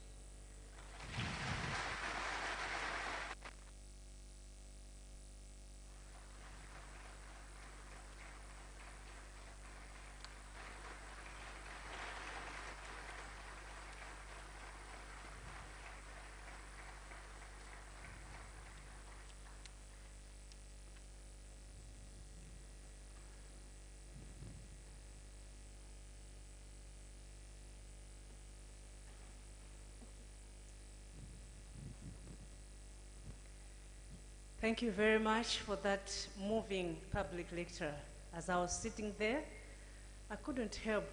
Thank you very much for that moving public lecture. As I was sitting there, I couldn't help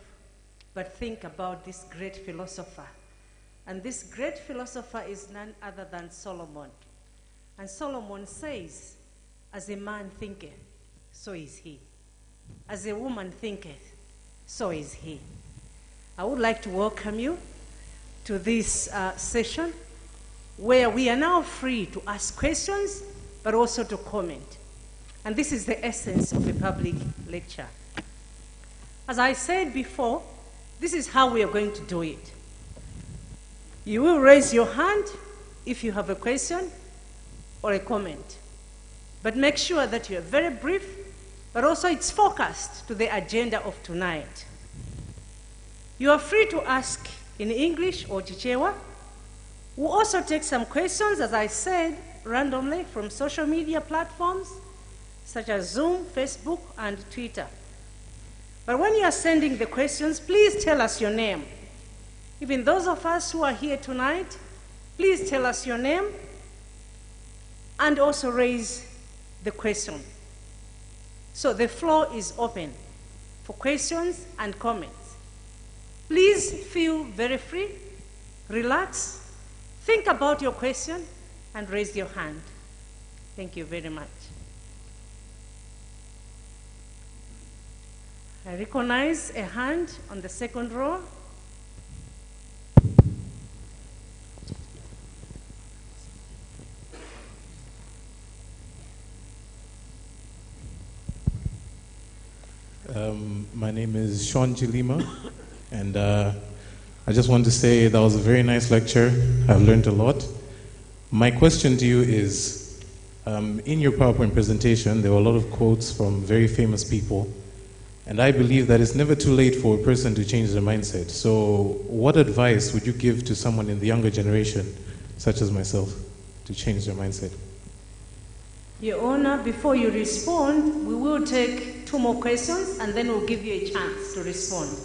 but think about this great philosopher. And this great philosopher is none other than Solomon. And Solomon says, as a man thinketh, so is he. As a woman thinketh, so is he. I would like to welcome you to this session where we are now free to ask questions but also to comment. And this is the essence of a public lecture. As I said before, this is how we are going to do it. You will raise your hand if you have a question or a comment. But make sure that you are very brief, but also it's focused to the agenda of tonight. You are free to ask in English or Chichewa. We'll also take some questions, as I said, randomly from social media platforms such as Zoom, Facebook, and Twitter. But when you are sending the questions, please tell us your name. Even those of us who are here tonight, please tell us your name and also raise the question. So the floor is open for questions and comments. Please feel very free, relax, think about your question, and raise your hand. Thank you very much. I recognize a hand on the second row. My name is Sean Chilima, and I just want to say that was a very nice lecture. I've learned a lot. My question to you is, in your PowerPoint presentation, there were a lot of quotes from very famous people, and I believe that it's never too late for a person to change their mindset. So what advice would you give to someone in the younger generation, such as myself, to change their mindset? Your Honor, before you respond, we will take 2 more questions, and then we'll give you a chance to respond.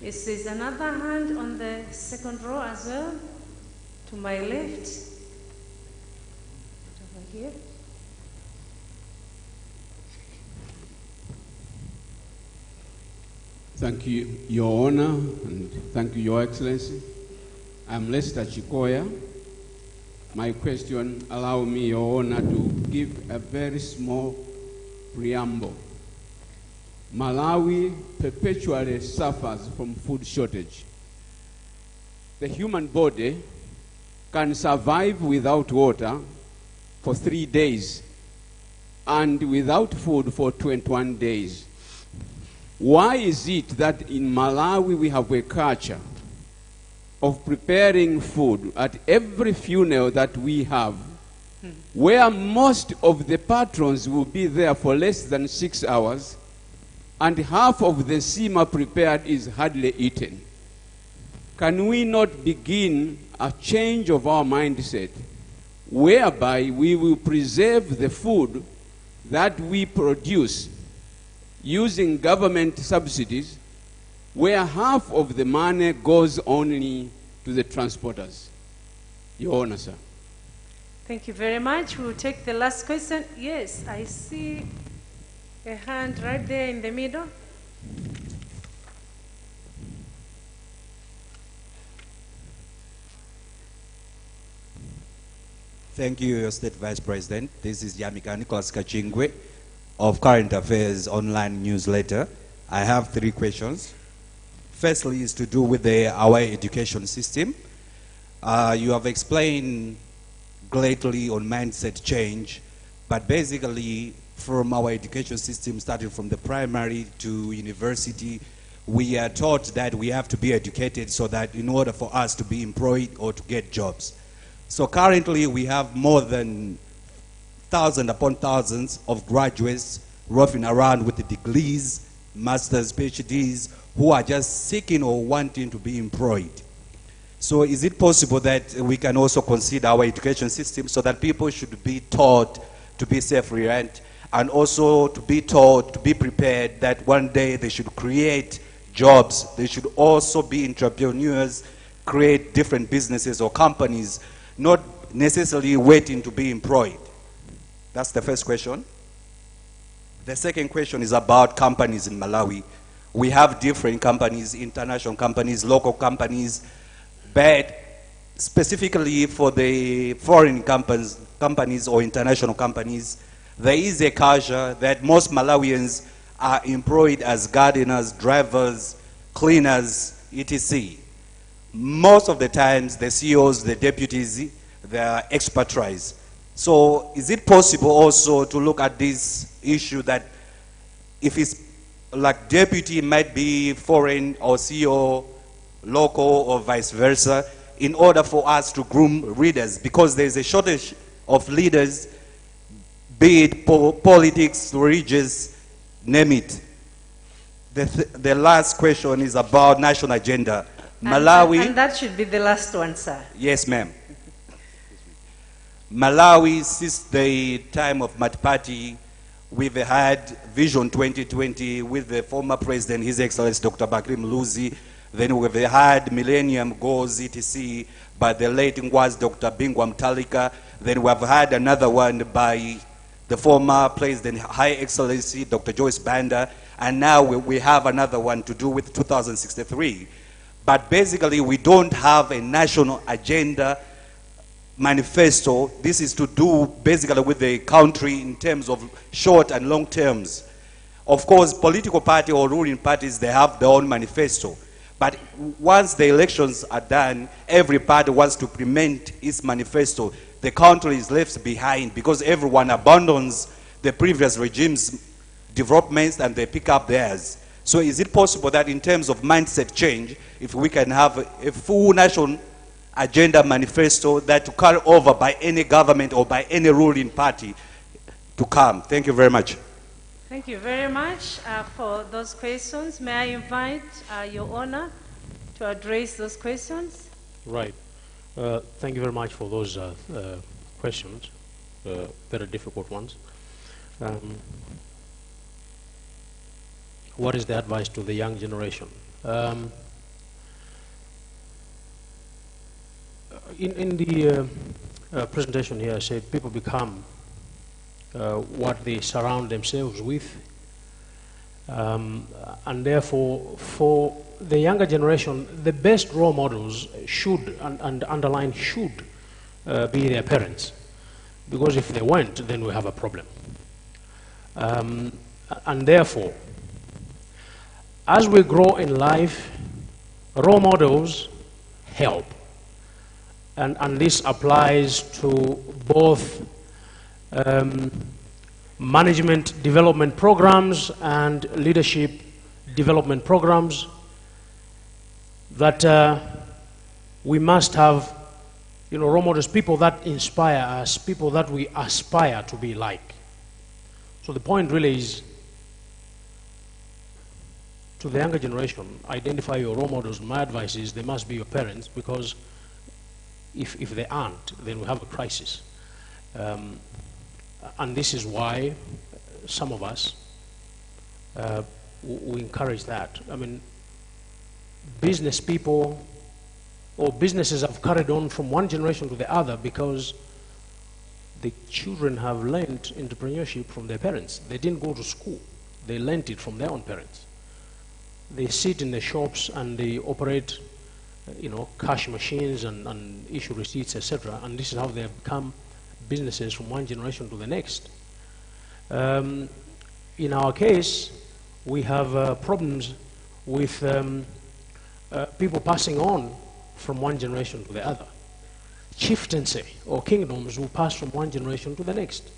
Yes, there's another hand on the second row as well, to my left. Over here. Thank you, Your Honor, and thank you, Your Excellency. I'm Lester Chikoya. My question, allow me, Your Honor, to give a very small preamble. Malawi perpetually suffers from food shortage. The human body can survive without water for 3 days and without food for 21 days. Why is it that in Malawi we have a culture of preparing food at every funeral that we have? where most of the patrons will be there for less than 6 hours, and half of the sima prepared is hardly eaten. Can we not begin a change of our mindset, whereby we will preserve the food that we produce using government subsidies, where half of the money goes only to the transporters? Your Honor, sir. Thank you very much. We'll take the last question. Yes, I see a hand right there in the middle. Thank you, State Vice President. This is Yamika Nicholas Kachingwe of Current Affairs Online Newsletter. I have 3 questions. Firstly is to do with our education system. You have explained greatly on mindset change, but basically from our education system, starting from the primary to university, we are taught that we have to be educated so that in order for us to be employed or to get jobs. So currently we have more than thousands upon thousands of graduates roughing around with the degrees, masters, PhDs, who are just seeking or wanting to be employed. So is it possible that we can also consider our education system so that people should be taught to be self-reliant and also to be taught, to be prepared that one day they should create jobs, they should also be entrepreneurs, create different businesses or companies, not necessarily waiting to be employed? That's the first question. The second question is about companies in Malawi. We have different companies, international companies, local companies, but specifically for the foreign companies or international companies, there is a culture that most Malawians are employed as gardeners, drivers, cleaners, etc. Most of the times, the CEOs, the deputies, they are expatriates. So is it possible also to look at this issue that if it's like deputy might be foreign or CEO local or vice versa, in order for us to groom leaders, because there's a shortage of leaders, be it politics, religious, name it. The last question is about national agenda. Malawi. And that should be the last one, sir. Yes, ma'am. Malawi, since the time of Matipati, we've had Vision 2020 with the former president, His Excellency Dr. Bakri Mluzi. Then we've had Millennium Goals, etc., by the late Ngwazi Dr. Bingwa Mtalika. Then we've had another one by the former president, High Excellency Dr. Joyce Banda. And now we have another one to do with 2063. But basically, we don't have a national agenda manifesto. This is to do basically with the country in terms of short and long terms. Of course, political party or ruling parties, they have their own manifesto. But once the elections are done, every party wants to implement its manifesto. The country is left behind because everyone abandons the previous regime's developments and they pick up theirs. So is it possible that in terms of mindset change, if we can have a full national agenda manifesto that to carry over by any government or by any ruling party to come? Thank you very much. Thank you very much for those questions. May I invite Your Honor to address those questions? Right. Thank you very much for those questions, very difficult ones. What is the advice to the young generation? In the presentation here, I said people become what they surround themselves with. And therefore, for the younger generation, the best role models should, and underline should, be their parents. Because if they weren't, then we have a problem. And therefore, as we grow in life, role models help. And this applies to both management development programs and leadership development programs that we must have You know, role models, people that inspire us, people that we aspire to be like. So the point really is, to the younger generation, identify your role models. My advice is they must be your parents, because if they aren't, then we have a crisis. And this is why some of us, we encourage that. I mean, business people or businesses have carried on from one generation to the other because the children have learned entrepreneurship from their parents. They didn't go to school. They learned it from their own parents. They sit in the shops and they operate, you know, cash machines and issue receipts, etc. And this is how they have become businesses from one generation to the next. In our case, we have problems with people passing on from one generation to the other. Chieftaincy or kingdoms will pass from one generation to the next.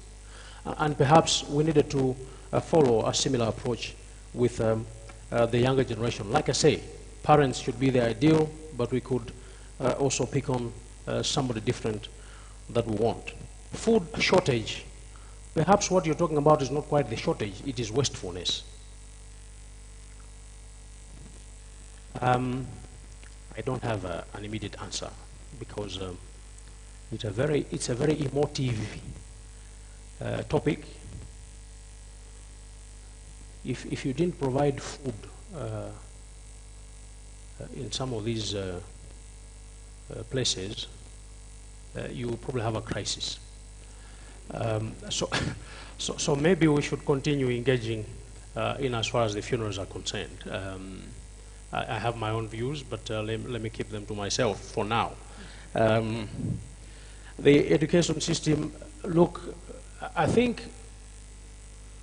And perhaps we needed to follow a similar approach with the younger generation. Like I say, parents should be the ideal, but we could also pick on somebody different that we want. Food shortage. Perhaps what you're talking about is not quite the shortage, it is wastefulness. I don't have an immediate answer because it's a very emotive topic. If you didn't provide food in some of these places, you will probably have a crisis. So maybe we should continue engaging in as far as the funerals are concerned. I have my own views, but let me keep them to myself for now. The education system, look, I think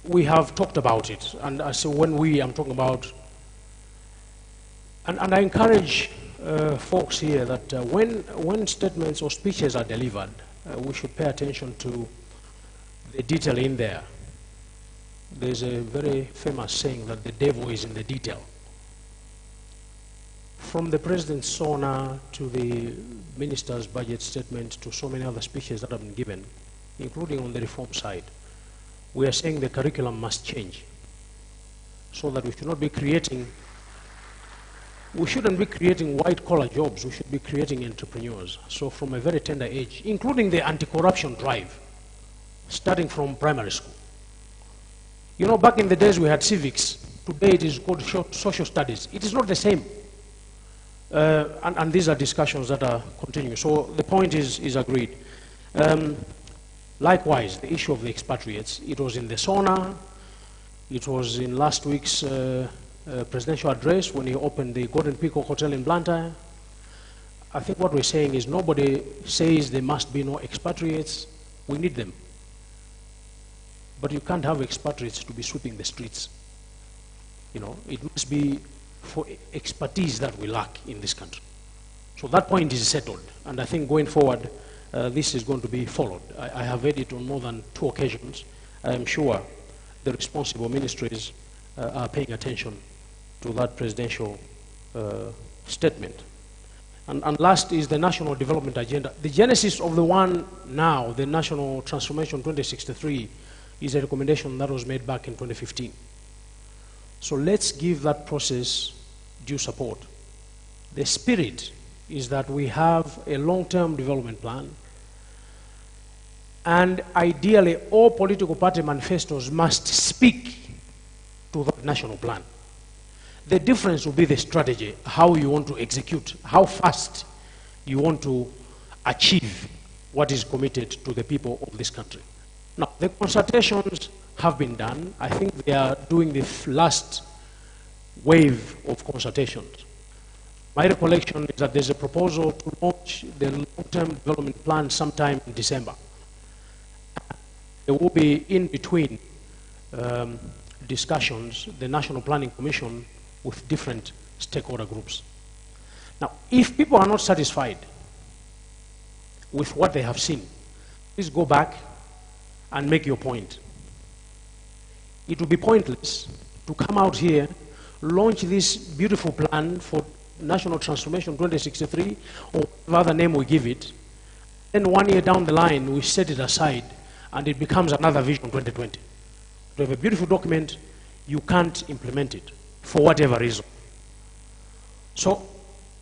we have talked about it, and I say I'm talking about, and I encourage folks here that when statements or speeches are delivered, we should pay attention to the detail in there. There's a very famous saying that the devil is in the detail. From the President's SONA to the Minister's budget statement to so many other speeches that have been given, including on the reform side, we are saying the curriculum must change so that we shouldn't be creating white-collar jobs, we should be creating entrepreneurs. So from a very tender age, including the anti-corruption drive, starting from primary school. You know, back in the days we had civics. Today it is called social studies. It is not the same. And these are discussions that are continuing. So the point is agreed. Likewise, the issue of the expatriates, it was in the SONA, it was in last week's presidential address when he opened the Golden Peacock Hotel in Blantyre. I think what we're saying is nobody says there must be no expatriates. We need them. But you can't have expatriates to be sweeping the streets. You know, it must be for expertise that we lack in this country. So that point is settled, and I think going forward, this is going to be followed. I have heard it on more than 2 occasions. I am sure the responsible ministries are paying attention to that presidential statement. And last is the National Development Agenda. The genesis of the one now, the National Transformation 2063, is a recommendation that was made back in 2015. So let's give that process due support. The spirit is that we have a long-term development plan, and ideally all political party manifestos must speak to that national plan. The difference will be the strategy, how you want to execute, how fast you want to achieve what is committed to the people of this country. Now, the consultations have been done. I think they are doing the last wave of consultations. My recollection is that there's a proposal to launch the long-term development plan sometime in December. There will be in between discussions, the National Planning Commission with different stakeholder groups. Now, if people are not satisfied with what they have seen, please go back and make your point. It will be pointless to come out here, launch this beautiful plan for National Transformation 2063, or whatever other name we give it, then 1 year down the line, we set it aside, and it becomes another Vision 2020. You have a beautiful document, you can't implement it for whatever reason. So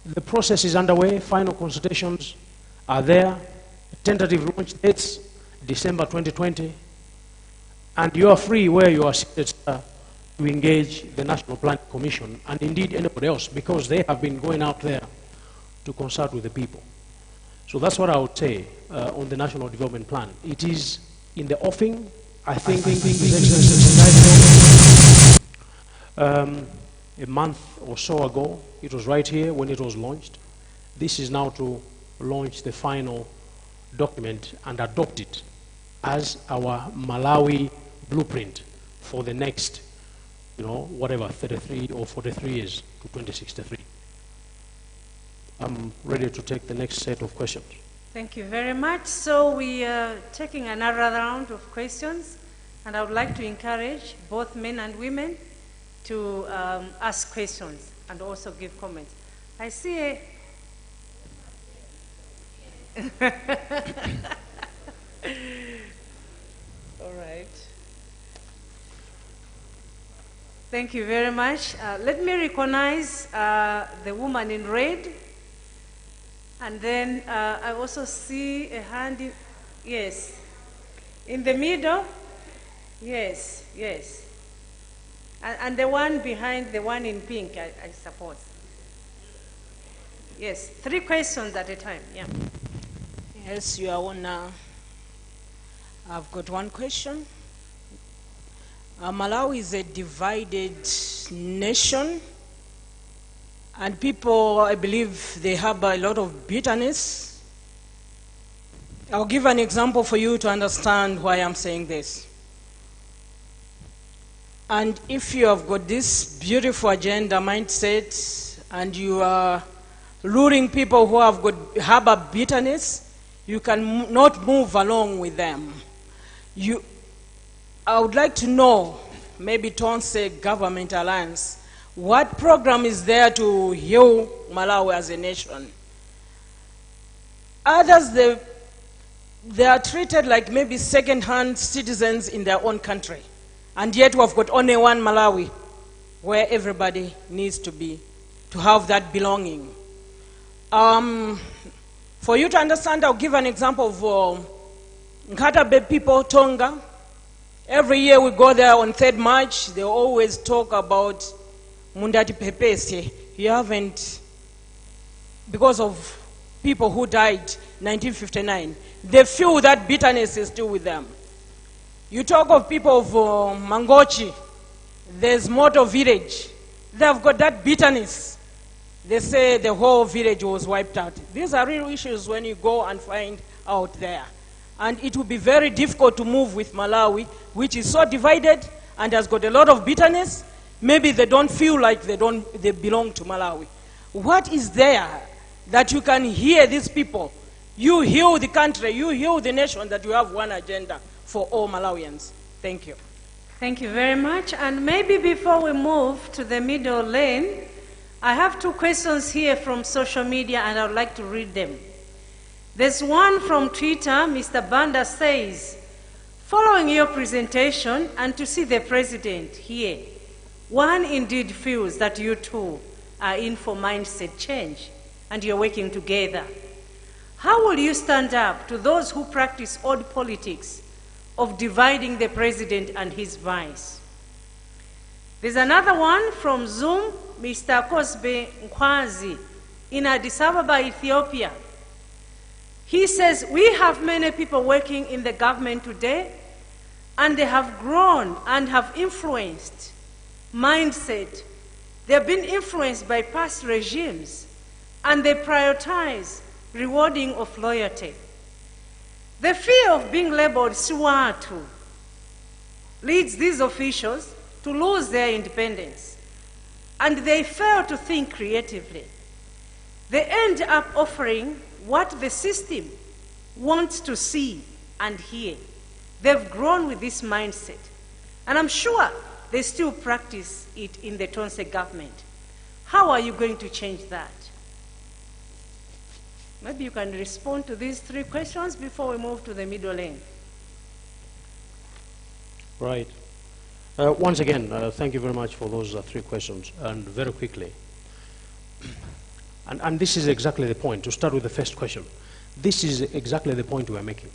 the process is underway, final consultations are there, tentative launch dates, December 2020, and you are free where you are seated, sir, to engage the National Planning Commission, and indeed anybody else, because they have been going out there to consult with the people. So that's what I would say on the National Development Plan. It is in the offing. I think a month or so ago, it was right here when it was launched. This is now to launch the final document and adopt it as our Malawi blueprint for the next, whatever, 33 or 43 years to 2063. I'm ready to take the next set of questions. Thank you very much. So we are taking another round of questions, and I would like to encourage both men and women to ask questions and also give comments. I see a... All right. Thank you very much. Let me recognize the woman in red. And then I also see a hand, yes. In the middle, yes, yes. And the one behind, the one in pink, I suppose. Yes, 3 questions at a time, yeah. Yes, Your Honor. I've got one question. Malawi is a divided nation. And people, I believe, they have a lot of bitterness. I'll give an example for you to understand why I'm saying this. And if you have got this beautiful agenda mindset and you are luring people who have got harbor bitterness, you can not move along with them. I would like to know, maybe Tonse Government Alliance, what program is there to heal Malawi as a nation? Others, they are treated like maybe second-hand citizens in their own country. And yet we've got only one Malawi where everybody needs to be, to have that belonging. For you to understand, I'll give an example of Nkatabe people, Tonga. Every year we go there on 3rd March, they always talk about Mundati Pepese. You haven't, because of people who died 1959, they feel that bitterness is still with them. You talk of people of Mangochi, there's Moto village. They've got that bitterness. They say the whole village was wiped out. These are real issues when you go and find out there. And it will be very difficult to move with Malawi, which is so divided and has got a lot of bitterness. Maybe they don't feel like they belong to Malawi. What is there that you can hear these people? You heal the country, you heal the nation, that you have one agenda for all Malawians. Thank you. Thank you very much. And maybe before we move to the middle lane, I have 2 questions here from social media, and I would like to read them. There's one from Twitter. Mr. Banda says, following your presentation and to see the president here, one indeed feels that you two are in for mindset change and you're working together. How will you stand up to those who practice odd politics of dividing the president and his vice? There's another one from Zoom, Mr. Kosbe Nkwazi in Addis Ababa, Ethiopia. He says, we have many people working in the government today, and they have grown and have influenced mindset. They have been influenced by past regimes, and they prioritize rewarding of loyalty. The fear of being labeled Siwatu leads these officials to lose their independence, and they fail to think creatively. They end up offering what the system wants to see and hear. They've grown with this mindset, and I'm sure they still practice it in the Tonse government. How are you going to change that? Maybe you can respond to these 3 questions before we move to the middle lane. Right. Once again, thank you very much for those 3 questions. And very quickly, and this is exactly the point, to start with the first question. This is exactly the point we are making.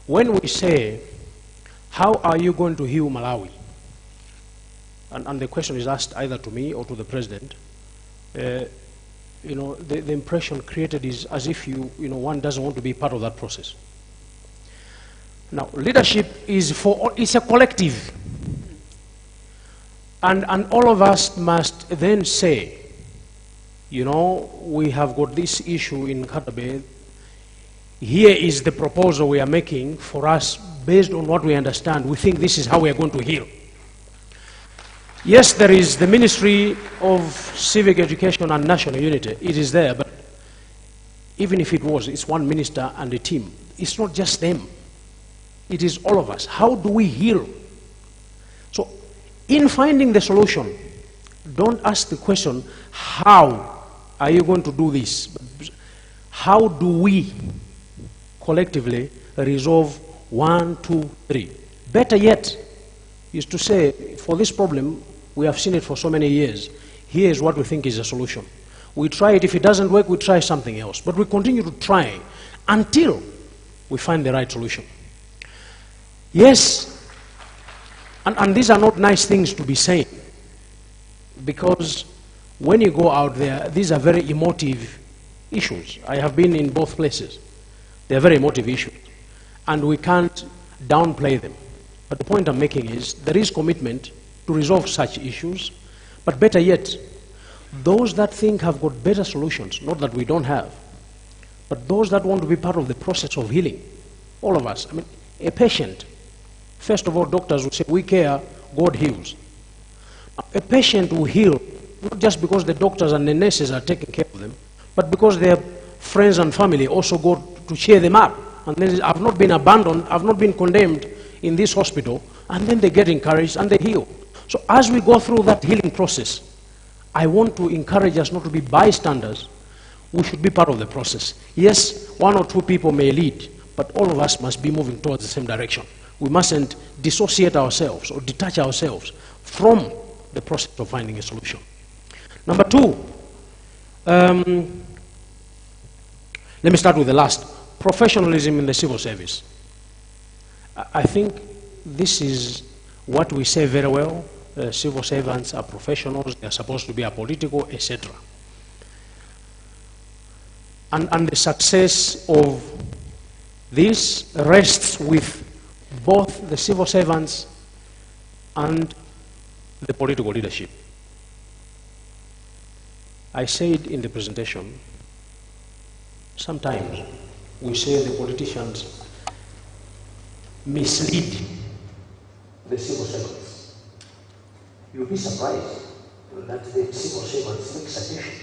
When we say, how are you going to heal Malawi? And the question is asked either to me or to the president. You know, the impression created is as if one doesn't want to be part of that process. Now, leadership is it's a collective. And all of us must then say, we have got this issue in Katabe. Here is the proposal we are making for us based on what we understand. We think this is how we are going to heal. Yes, there is the Ministry of Civic Education and National Unity. It is there, but even if it was, it's one minister and a team. It's not just them. It is all of us. How do we heal? So, in finding the solution, don't ask the question, how are you going to do this? How do we collectively resolve 1, 2, 3? Better yet is to say, for this problem, we have seen it for so many years. Here is what we think is a solution. We try it. If it doesn't work, we try something else. But we continue to try until we find the right solution. Yes, and these are not nice things to be saying, because when you go out there, these are very emotive issues. I have been in both places. They are very emotive issues, and we can't downplay them. But the point I'm making is there is commitment to resolve such issues, but better yet, those that think have got better solutions, not that we don't have, but those that want to be part of the process of healing, all of us. I mean, a patient, first of all, doctors will say, we care, God heals. A patient will heal, not just because the doctors and the nurses are taking care of them, but because their friends and family also go to cheer them up. And then I've not been abandoned, I've not been condemned in this hospital, and then they get encouraged and they heal. So as we go through that healing process, I want to encourage us not to be bystanders. We should be part of the process. Yes, 1 or 2 people may lead, but all of us must be moving towards the same direction. We mustn't dissociate ourselves or detach ourselves from the process of finding a solution. Number 2, let me start with the last. Professionalism in the civil service. I think this is what we say very well. Civil servants are professionals, they are supposed to be apolitical, etc. And the success of this rests with both the civil servants and the political leadership. I said in the presentation, sometimes we say the politicians mislead the civil servants. You'll be surprised that the civil servants make suggestions.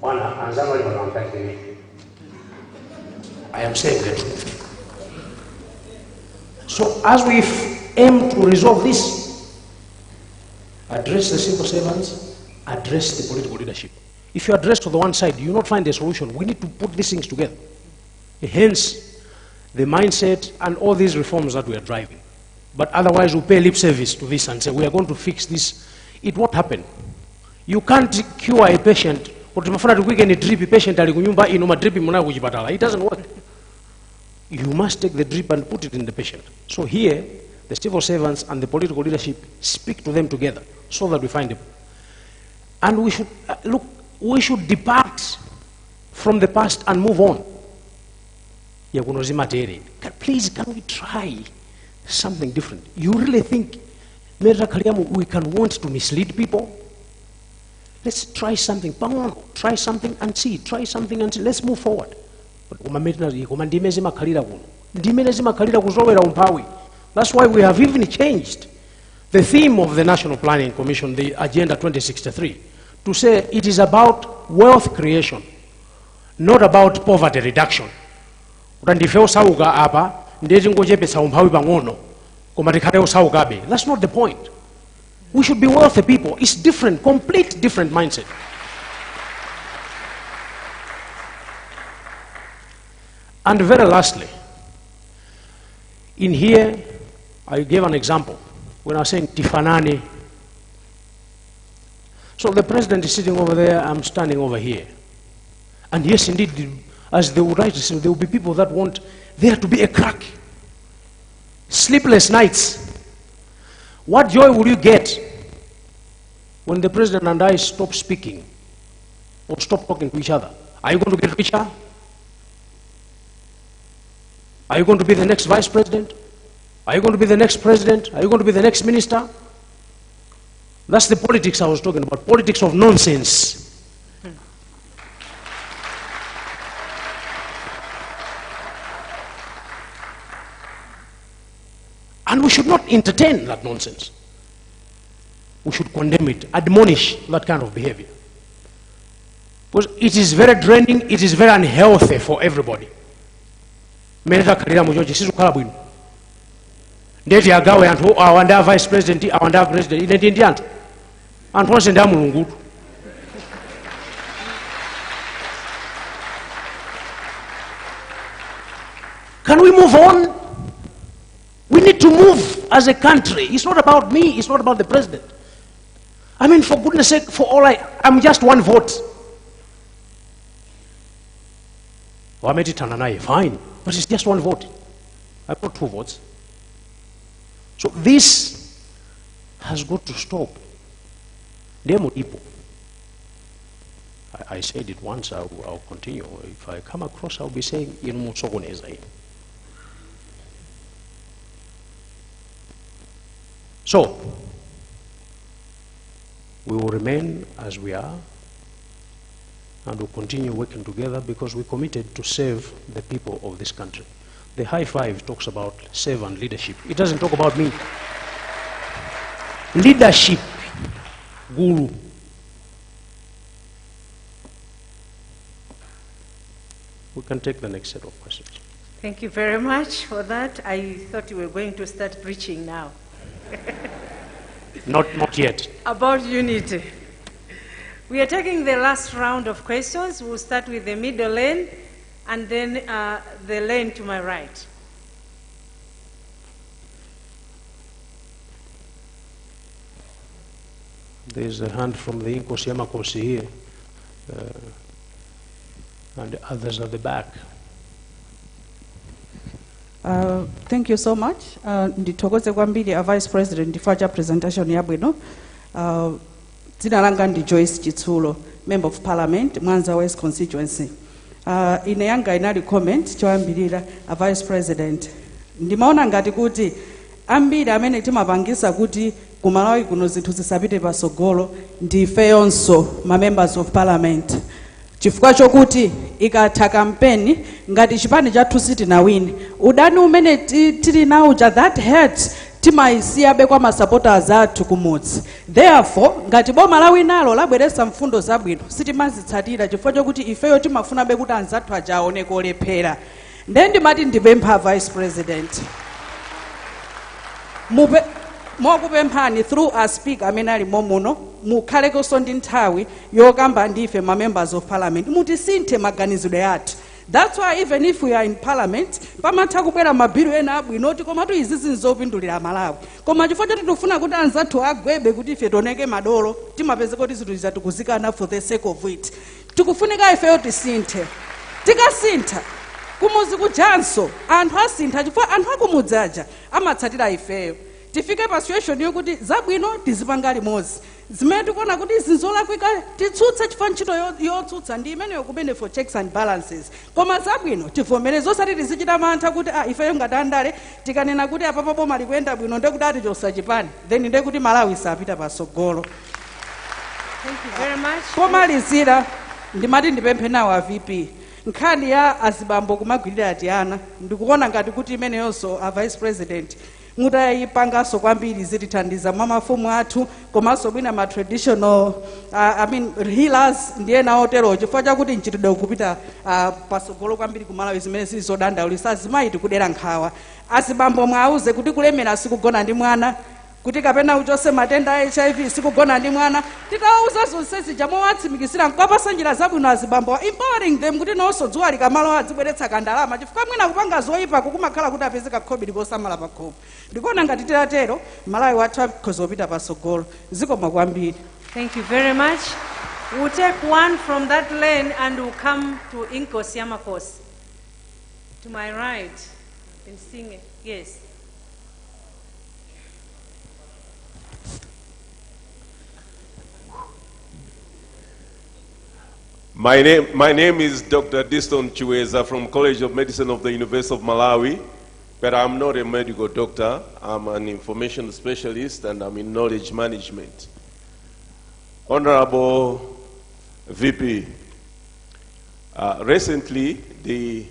I am saying the truth. So as we aim to resolve this, address the civil servants, address the political leadership. If you address to the one side, you will not find a solution. We need to put these things together. Hence, the mindset and all these reforms that we are driving. But otherwise, we pay lip service to this and say, we are going to fix this. It won't happen. You can't cure a patient. It doesn't work. You must take the drip and put it in the patient. So here, the civil servants and the political leadership speak to them together so that we find them. And we should, we should depart from the past and move on. Please, can we try something different? You really think we can want to mislead people? Let's try something. Try something and see. Try something and see. Let's move forward. That's why we have even changed the theme of the National Planning Commission, the Agenda 2063, to say it is about wealth creation, not about poverty reduction. That's not the point. We should be wealthy people. It's different, complete different mindset. And very lastly, in here, I gave an example when I was saying Tifanani. So the president is sitting over there, I'm standing over here. And yes, indeed, as they would write, there will be people that want there to be a crack. Sleepless nights. What joy will you get when the president and I stop speaking or stop talking to each other? Are you going to get richer? Are you going to be the next vice president? Are you going to be the next president? Are you going to be the next minister? That's the politics I was talking about, politics of nonsense. And we should not entertain that nonsense. We should condemn it, admonish that kind of behavior. Because it is very draining, it is very unhealthy for everybody. Meneta kalira mujoji sizukhala bwino. Ndeti agawe anthu awanda vice president, awanda president, ineti ndi anthu. Anthu onse ndi amulungu. Can we move on? We need to move as a country. It's not about me, it's not about the president. I mean, for goodness sake, for all I'm just one vote. Fine, but it's just one vote. I've got 2 votes. So this has got to stop. I said it once, I'll continue. If I come across, I'll be saying, so, we will remain as we are, and we'll continue working together because we're committed to save the people of this country. The high five talks about save and leadership. It doesn't talk about me. Leadership, guru. We can take the next set of questions. Thank you very much for that. I thought you were going to start preaching now. Not yet. About unity. We are taking the last round of questions. We'll start with the middle lane and then the lane to my right. There's a hand from the Inkosiyama Kosi here, and the others at the back. Thank you so much. Ndithokoze kwambiri a Vice President ndifacha presentation yabwino. Dzina langa ndi Joyce Chitsulo, Member of Parliament, Mwanza West Constituency. Ine yanga inali comment choyambirira a Vice President. Ndimaona ngati kuti ambiri amene timapangisa kuti kumalawi kuno zinthu zisapite pasogolo ndifeyonso ma Members of Parliament. Chifukwa chokuti ikatha kampeni ngati chipani chathu sitinawine udani umene tili nawo cha that hurt timaisiyabe kwa masupporters athu kumudzi. Therefore ngati boma lawinalo labweresa mfundo zabwino sitimazitsatira chifukwa chokuti ifeyo timafunabe kuti anzathu aja aone kolephera. Ndimati ndipempha Vice President mokupemphani through a speaker amene ali momuno mukhalekonso ndi nthawi yokamba ndife ma Members of Parliament mutisinthe maganizidwe athu. That's why even if we are in Parliament pamatha kubwera mabilu ena abwinoti komatu izi zinzopindulira Malawi koma chifukwa choti tifuna kuti anzathu agwebe kuti ife toneke madolo timapeze kuti zinthu zizatukuzikana for the sake of it. Tikufunika ifeyo tisinthe, tikasintha kumuzi kujanso anthu asintha chifukwa anthu akumudzaja amatsatira ifeyo. Tifike pa situation yokuti zabwino tizipanga limodzi zimene tikuona kuti zinzolakwika titsutse chifukwa ntchito yotsutsa ndi imeneyo kumene for checks and balances. Koma zabwino tivomereze osati tizichita mantha kuti ifeyo ngati andale tikanena kuti apapa boma likuyenda bwino ndekuti atichosa chipani then ndekuti Malawi sapita pasogolo. Thank you very much. Pomalizira ndimati ndipemphe nawo a VP nkhani ya azibambo kumagwirira ati ana ndikuona ngati kuti imeneyonso a Vice President mutayipangaso kwambiri zitithandiza mamafumu athu komanso bwina ma traditional healers ndiye naotero chifukwa chakuti nchitidwe kupita pasogolo kwambiri kumalawi zimene sizodandaulisa azimayi tikudera nkhawa. Azibambo mwauze kuti kulemera sikugona ndi mwana kuti kapena uchose matenda a HIV sikugona ndi mwana tikauza zonse zija mowatsimikizira nkupapasa njira zabwino azibambo empowering them kuti nonso dzuwa likamalowa adzibweretsa kandalama chifukwa mwina kupanga zoyipa kumakhala kuti apezeka khobi likosamala pa khobi ndikuona ngati titatero Malawi wathu akhoza kupita pasogolo zikoma kwambiri. Thank you very much. We'll take one from that lane and we'll come to Inkosi Yamakosi. To my right. I've been seeing it. Yes. My name is Dr. Diston Chiweza from College of Medicine of the University of Malawi, but I'm not a medical doctor. I'm an information specialist and I'm in knowledge management. Honorable VP, recently the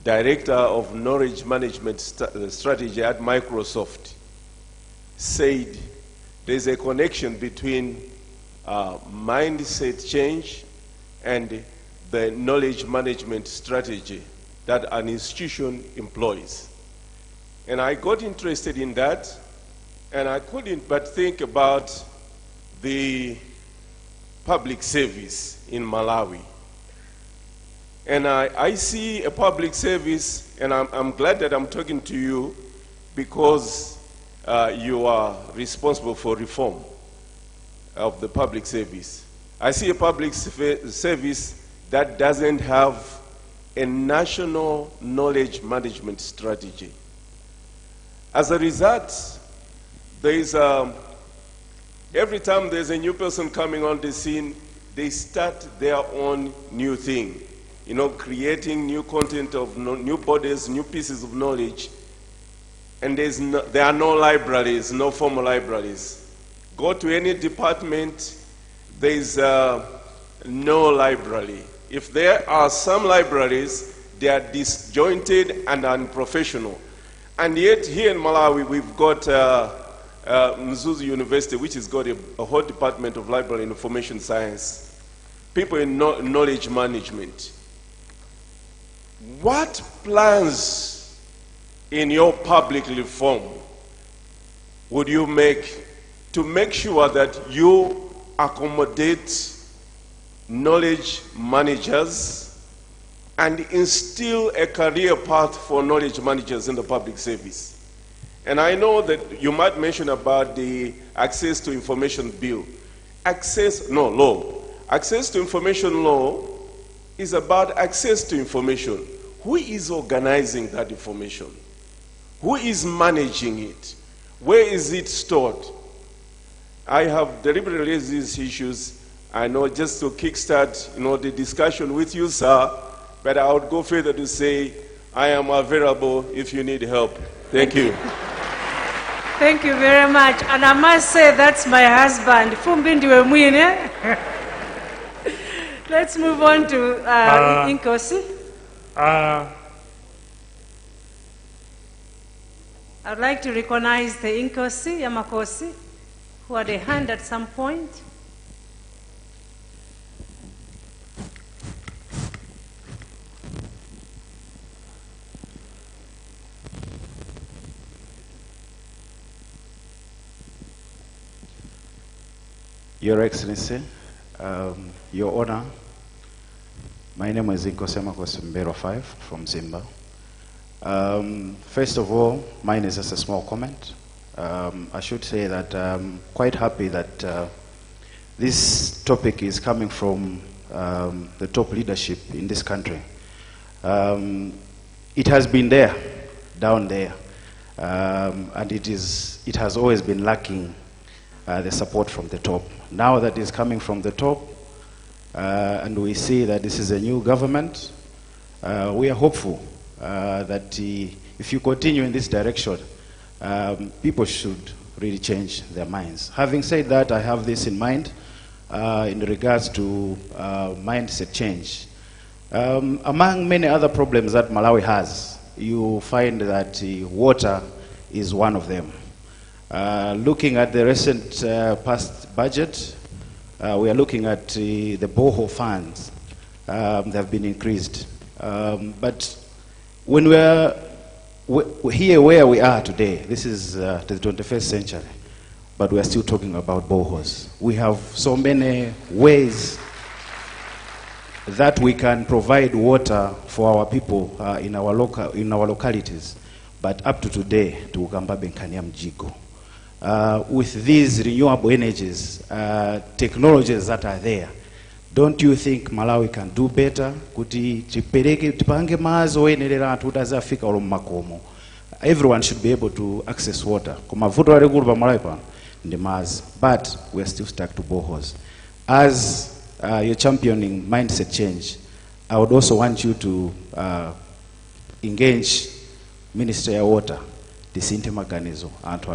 Director of Knowledge Management Strategy at Microsoft said there's a connection between mindset change and the knowledge management strategy that an institution employs. And I got interested in that, and I couldn't but think about the public service in Malawi. And I see a public service, and I'm glad that I'm talking to you because you are responsible for reform of the public service. I see a public service that doesn't have a national knowledge management strategy. As a result, there is every time there's a new person coming on the scene, they start their own new thing. You know, creating new content of new bodies, new pieces of knowledge. And there are no libraries, no formal libraries. Go to any department, there is no library. If there are some libraries, they are disjointed and unprofessional. And yet here in Malawi, we've got Mzuzu University, which has got a whole department of library and information science, people in knowledge management. What plans in your public reform would you make to make sure that you accommodate knowledge managers and instill a career path for knowledge managers in the public service? And I know that you might mention about the access to information bill. Law. Access to information law is about access to information. Who is organizing that information? Who is managing it? Where is it stored? I have deliberately raised these issues, I know, just to kickstart, the discussion with you, sir, but I would go further to say I am available if you need help. Thank you. Thank you very much. And I must say that's my husband. Let's move on to Inkosi. I'd like to recognize the Inkosi Yamakosi, who had a hand at some point. Your Excellency, Your Honor, my name is Inkosi Yamakosi Mbero 5 from Zimba. First of all, mine is just a small comment. I should say that I'm quite happy that this topic is coming from the top leadership in this country. It has been there, down there, and it has always been lacking the support from the top. Now that it's coming from the top, and we see that this is a new government, we are hopeful that if you continue in this direction, people should really change their minds. Having said that, I have this in mind in regards to mindset change. Among many other problems that Malawi has, you find that water is one of them. Looking at the recent past budget, we are looking at the borehole funds. They have been increased. But when we're here where we are today, this is the 21st century, but we are still talking about boreholes. We have so many ways that we can provide water for our people in our localities, but up to today, with these renewable energies, technologies that are there, don't you think Malawi can do better? Everyone should be able to access water. But we're still stuck to boreholes. As you're championing mindset change, I would also want you to engage Ministry of Water, the Sinte Maganizo, and to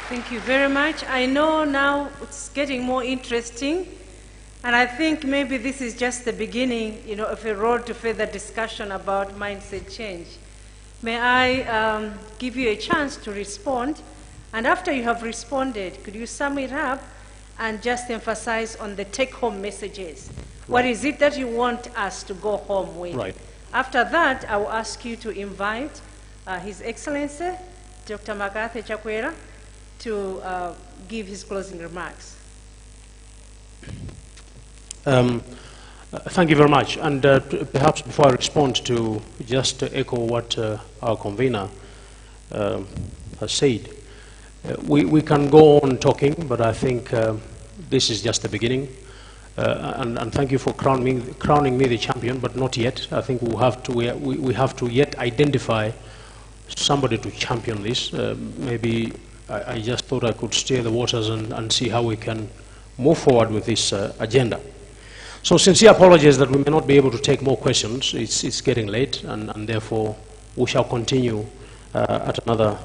Thank you very much. I know now it's getting more interesting, and I think maybe this is just the beginning, of a road to further discussion about mindset change. May I give you a chance to respond, and after you have responded, could you sum it up and just emphasize on the take-home messages? Right. What is it that you want us to go home with? Right. After that, I will ask you to invite His Excellency, Dr. Magathe Chakwera, to give his closing remarks. Thank you very much. And perhaps before I respond, to just echo what our convener has said. We can go on talking, but I think this is just the beginning. And thank you for crowning me the champion, but not yet. I think we have to yet identify somebody to champion this. Maybe I just thought I could steer the waters and see how we can move forward with this agenda. So sincere apologies that we may not be able to take more questions. It's getting late, and therefore we shall continue at another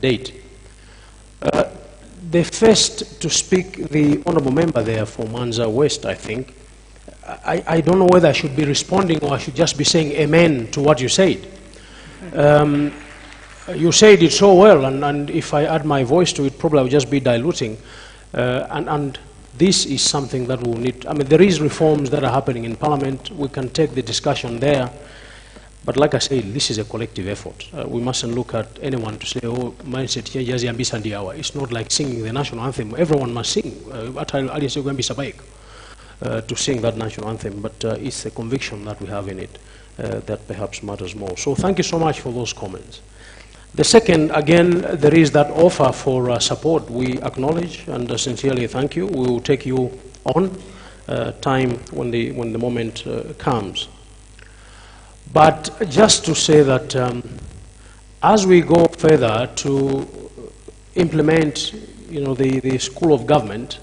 date. The first to speak, the honourable member there for Manza West, I think. I don't know whether I should be responding or I should just be saying amen to what you said. You said it so well, and if I add my voice to it, probably I would just be diluting. And this is something that we'll need. I mean, there is reforms that are happening in Parliament. We can take the discussion there. But like I said, this is a collective effort. We mustn't look at anyone to say, oh, mindset change. It's not like singing the national anthem. Everyone must sing. To sing that national anthem. But it's the conviction that we have in it that perhaps matters more. So thank you so much for those comments. The second, again, there is that offer for support. We acknowledge and sincerely thank you. We will take you on time when the moment comes. But just to say that as we go further to implement, the School of Government,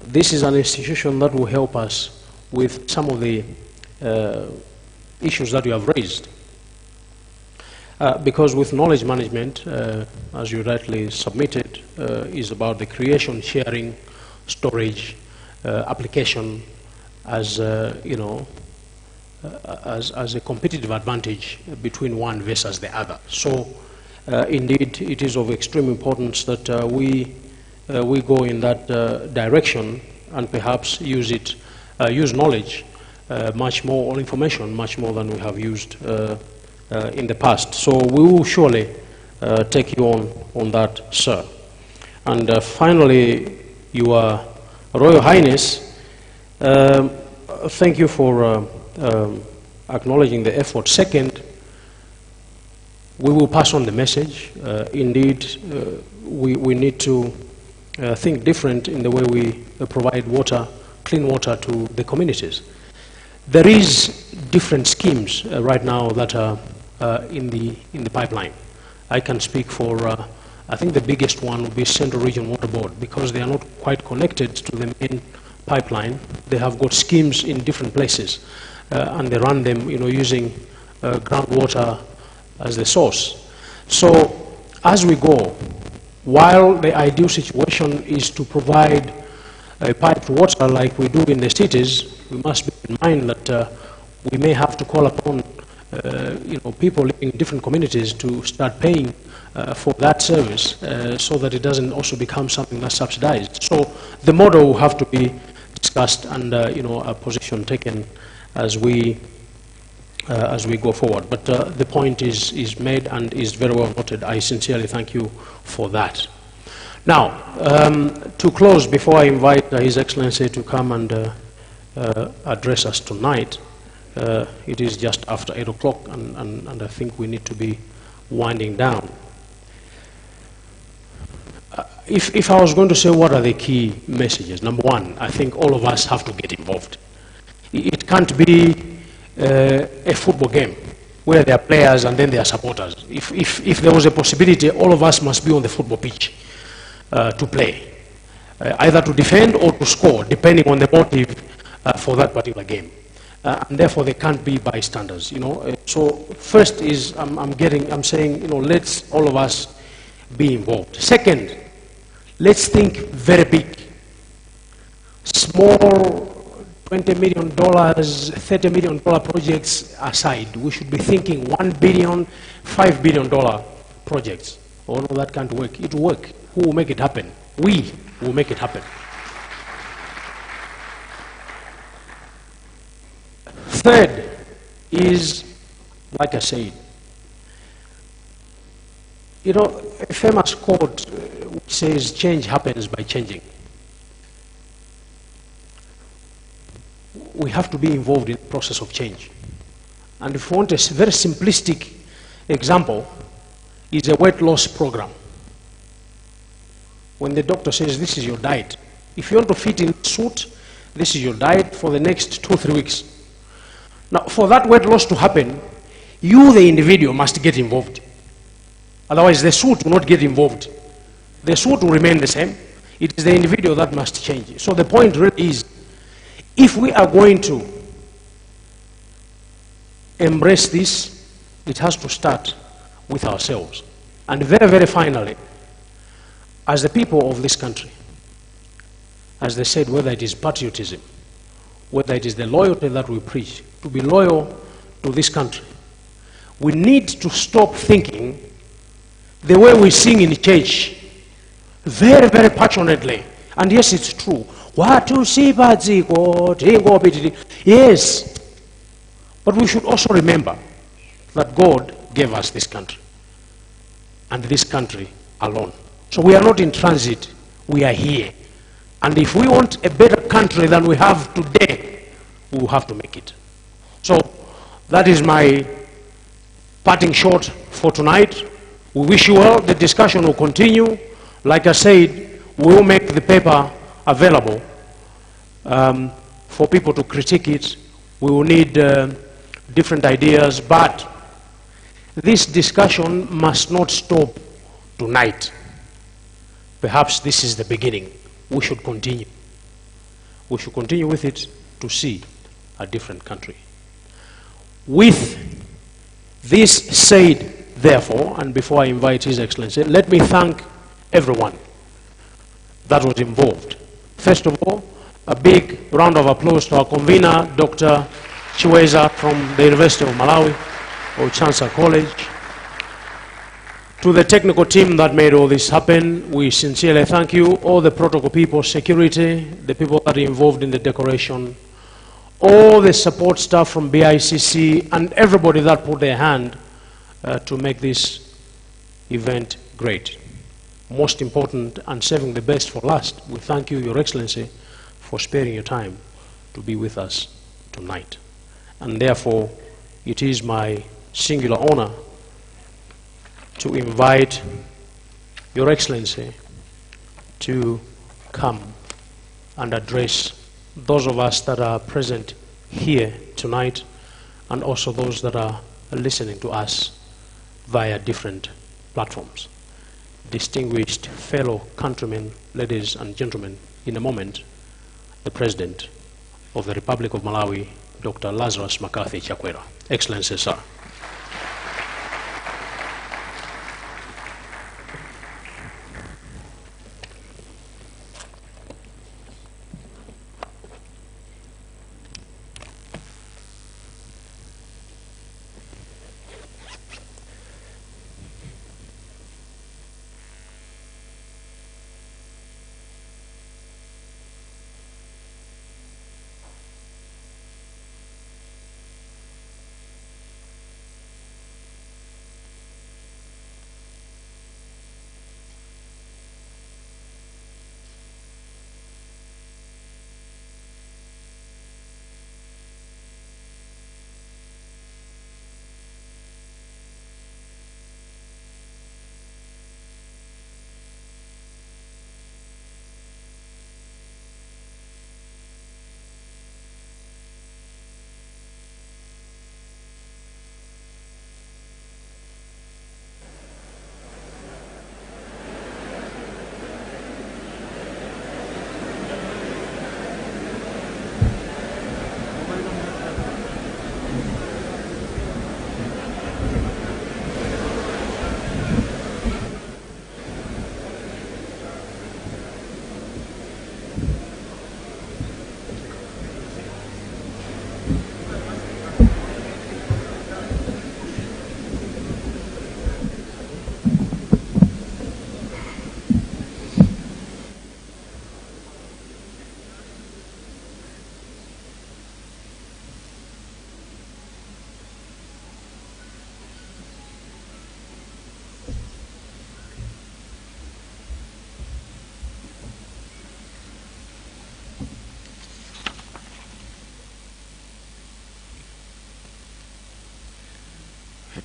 this is an institution that will help us with some of the issues that you have raised. Because with knowledge management, as you rightly submitted, is about the creation, sharing, storage, application as, as a competitive advantage between one versus the other. So, indeed, it is of extreme importance that we go in that direction and perhaps use knowledge much more, or information much more than we have used in the past. So we will surely take you on that, sir. And finally, Your Royal Highness, thank you for acknowledging the effort. Second, we will pass on the message. Indeed, we need to think different in the way we provide water, clean water to the communities. There is different schemes right now that are in the pipeline. I can speak for, I think the biggest one would be Central Region Water Board, because they are not quite connected to the main pipeline. They have got schemes in different places, and they run them, using groundwater as the source. So as we go, while the ideal situation is to provide piped water like we do in the cities, we must bear in mind that we may have to call upon people living in different communities to start paying for that service, so that it doesn't also become something that's subsidized. So the model will have to be discussed and a position taken as we as we go forward. But the point is made and is very well noted. I sincerely thank you for that. Now, to close, before I invite His Excellency to come and address us tonight, it is just after 8 o'clock, and I think we need to be winding down. If I was going to say what are the key messages, number one, I think all of us have to get involved. It can't be a football game where there are players and then there are supporters. If there was a possibility, all of us must be on the football pitch to play, either to defend or to score, depending on the motive for that particular game. And therefore, they can't be bystanders. So first is I'm saying, let's all of us be involved. Second, let's think very big. Small $20 million, $30 million projects aside, we should be thinking $1 billion, $5 billion projects. Oh no, that can't work. It will work. Who will make it happen? We will make it happen. Third is, like I said, a famous quote which says, change happens by changing. We have to be involved in the process of change. And if you want a very simplistic example, is a weight loss program. When the doctor says, this is your diet, if you want to fit in a suit, this is your diet for the next 2-3 weeks. Now, for that weight loss to happen, you, the individual, must get involved. Otherwise, the suit will not get involved. The suit will remain the same. It is the individual that must change. So the point really is, if we are going to embrace this, it has to start with ourselves. And very, very finally, as the people of this country, as they said, whether it is patriotism, whether it is the loyalty that we preach, to be loyal to this country, we need to stop thinking the way we sing in church, very, very passionately. And yes, it's true. Yes. But we should also remember that God gave us this country, and this country alone. So we are not in transit, we are here. And if we want a better country than we have today, we will have to make it. So that is my parting shot for tonight. We wish you well. The discussion will continue. Like I said, we will make the paper available for people to critique it. We will need different ideas, but this discussion must not stop tonight. Perhaps this is the beginning. We should continue. We should continue with it to see a different country. With this said, therefore, and before I invite His Excellency, let me thank everyone that was involved. First of all, a big round of applause to our convener, Dr. Chiweza from the University of Malawi, or Chancellor College. To the technical team that made all this happen, we sincerely thank you. All the protocol people, security, the people that are involved in the decoration, all the support staff from BICC, and everybody that put their hand to make this event great. Most important, and saving the best for last, we thank you, Your Excellency, for sparing your time to be with us tonight. And therefore, it is my singular honor to invite Your Excellency to come and address those of us that are present here tonight, and also those that are listening to us via different platforms. Distinguished fellow countrymen, ladies and gentlemen, in a moment, the President of the Republic of Malawi, Dr. Lazarus McCarthy Chakwera. Excellency, sir.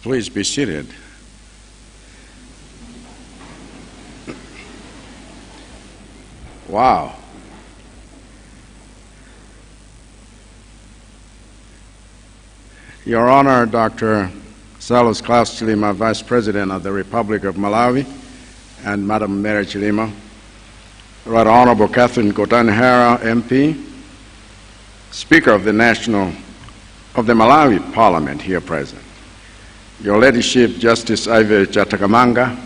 Please be seated. Wow. Your Honor, Dr. Saulos Klaus Chilima, Vice President of the Republic of Malawi, and Madam Mary Chilima, Right Honorable Catherine Kotanihara, MP, Speaker of the Malawi Parliament here present, Your Ladyship Justice Ivy Chatakamanga,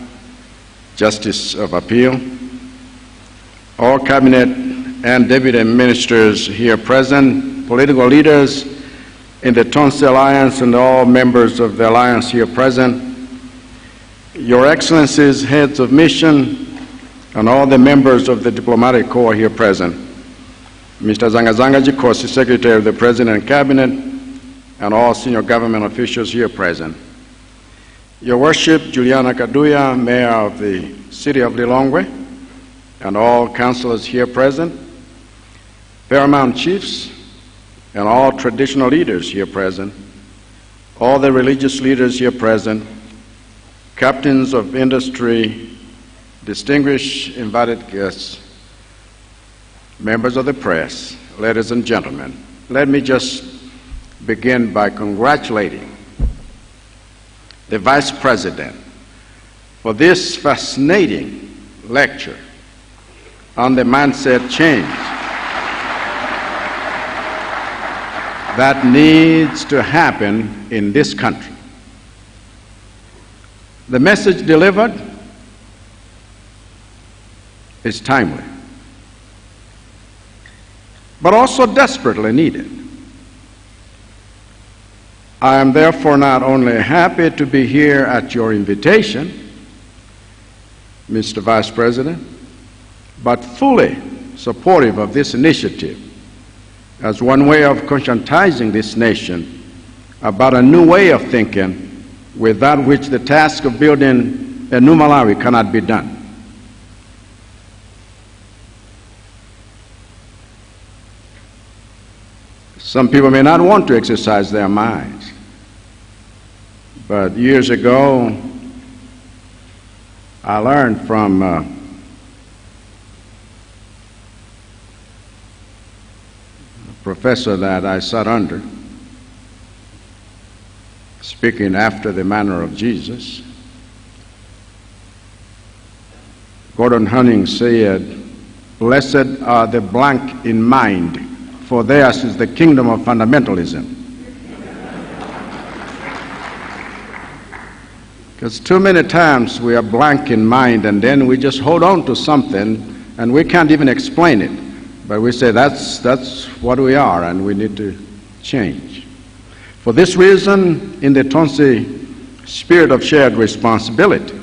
Justice of Appeal, all Cabinet and Deputy Ministers here present, political leaders in the Tonse Alliance and all members of the Alliance here present, Your Excellencies, heads of mission, and all the members of the Diplomatic Corps here present, Mr. Zangazanga Jikosi, Secretary of the President and Cabinet, and all senior government officials here present, Your Worship, Juliana Kaduya, Mayor of the City of Lilongwe, and all councillors here present, paramount chiefs, and all traditional leaders here present, all the religious leaders here present, captains of industry, distinguished invited guests, members of the press, ladies and gentlemen, let me just begin by congratulating the Vice President for this fascinating lecture on the mindset change that needs to happen in this country. The message delivered is timely, but also desperately needed. I am therefore not only happy to be here at your invitation, Mr. Vice President, but fully supportive of this initiative as one way of conscientizing this nation about a new way of thinking without which the task of building a new Malawi cannot be done. Some people may not want to exercise their minds, but years ago I learned from a professor that I sat under, speaking after the manner of Jesus. Gordon Hunning said, "Blessed are the blank in mind, for theirs is the kingdom of fundamentalism." Because too many times we are blank in mind and then we just hold on to something and we can't even explain it. But we say that's what we are and we need to change. For this reason, in the Tonse spirit of shared responsibility,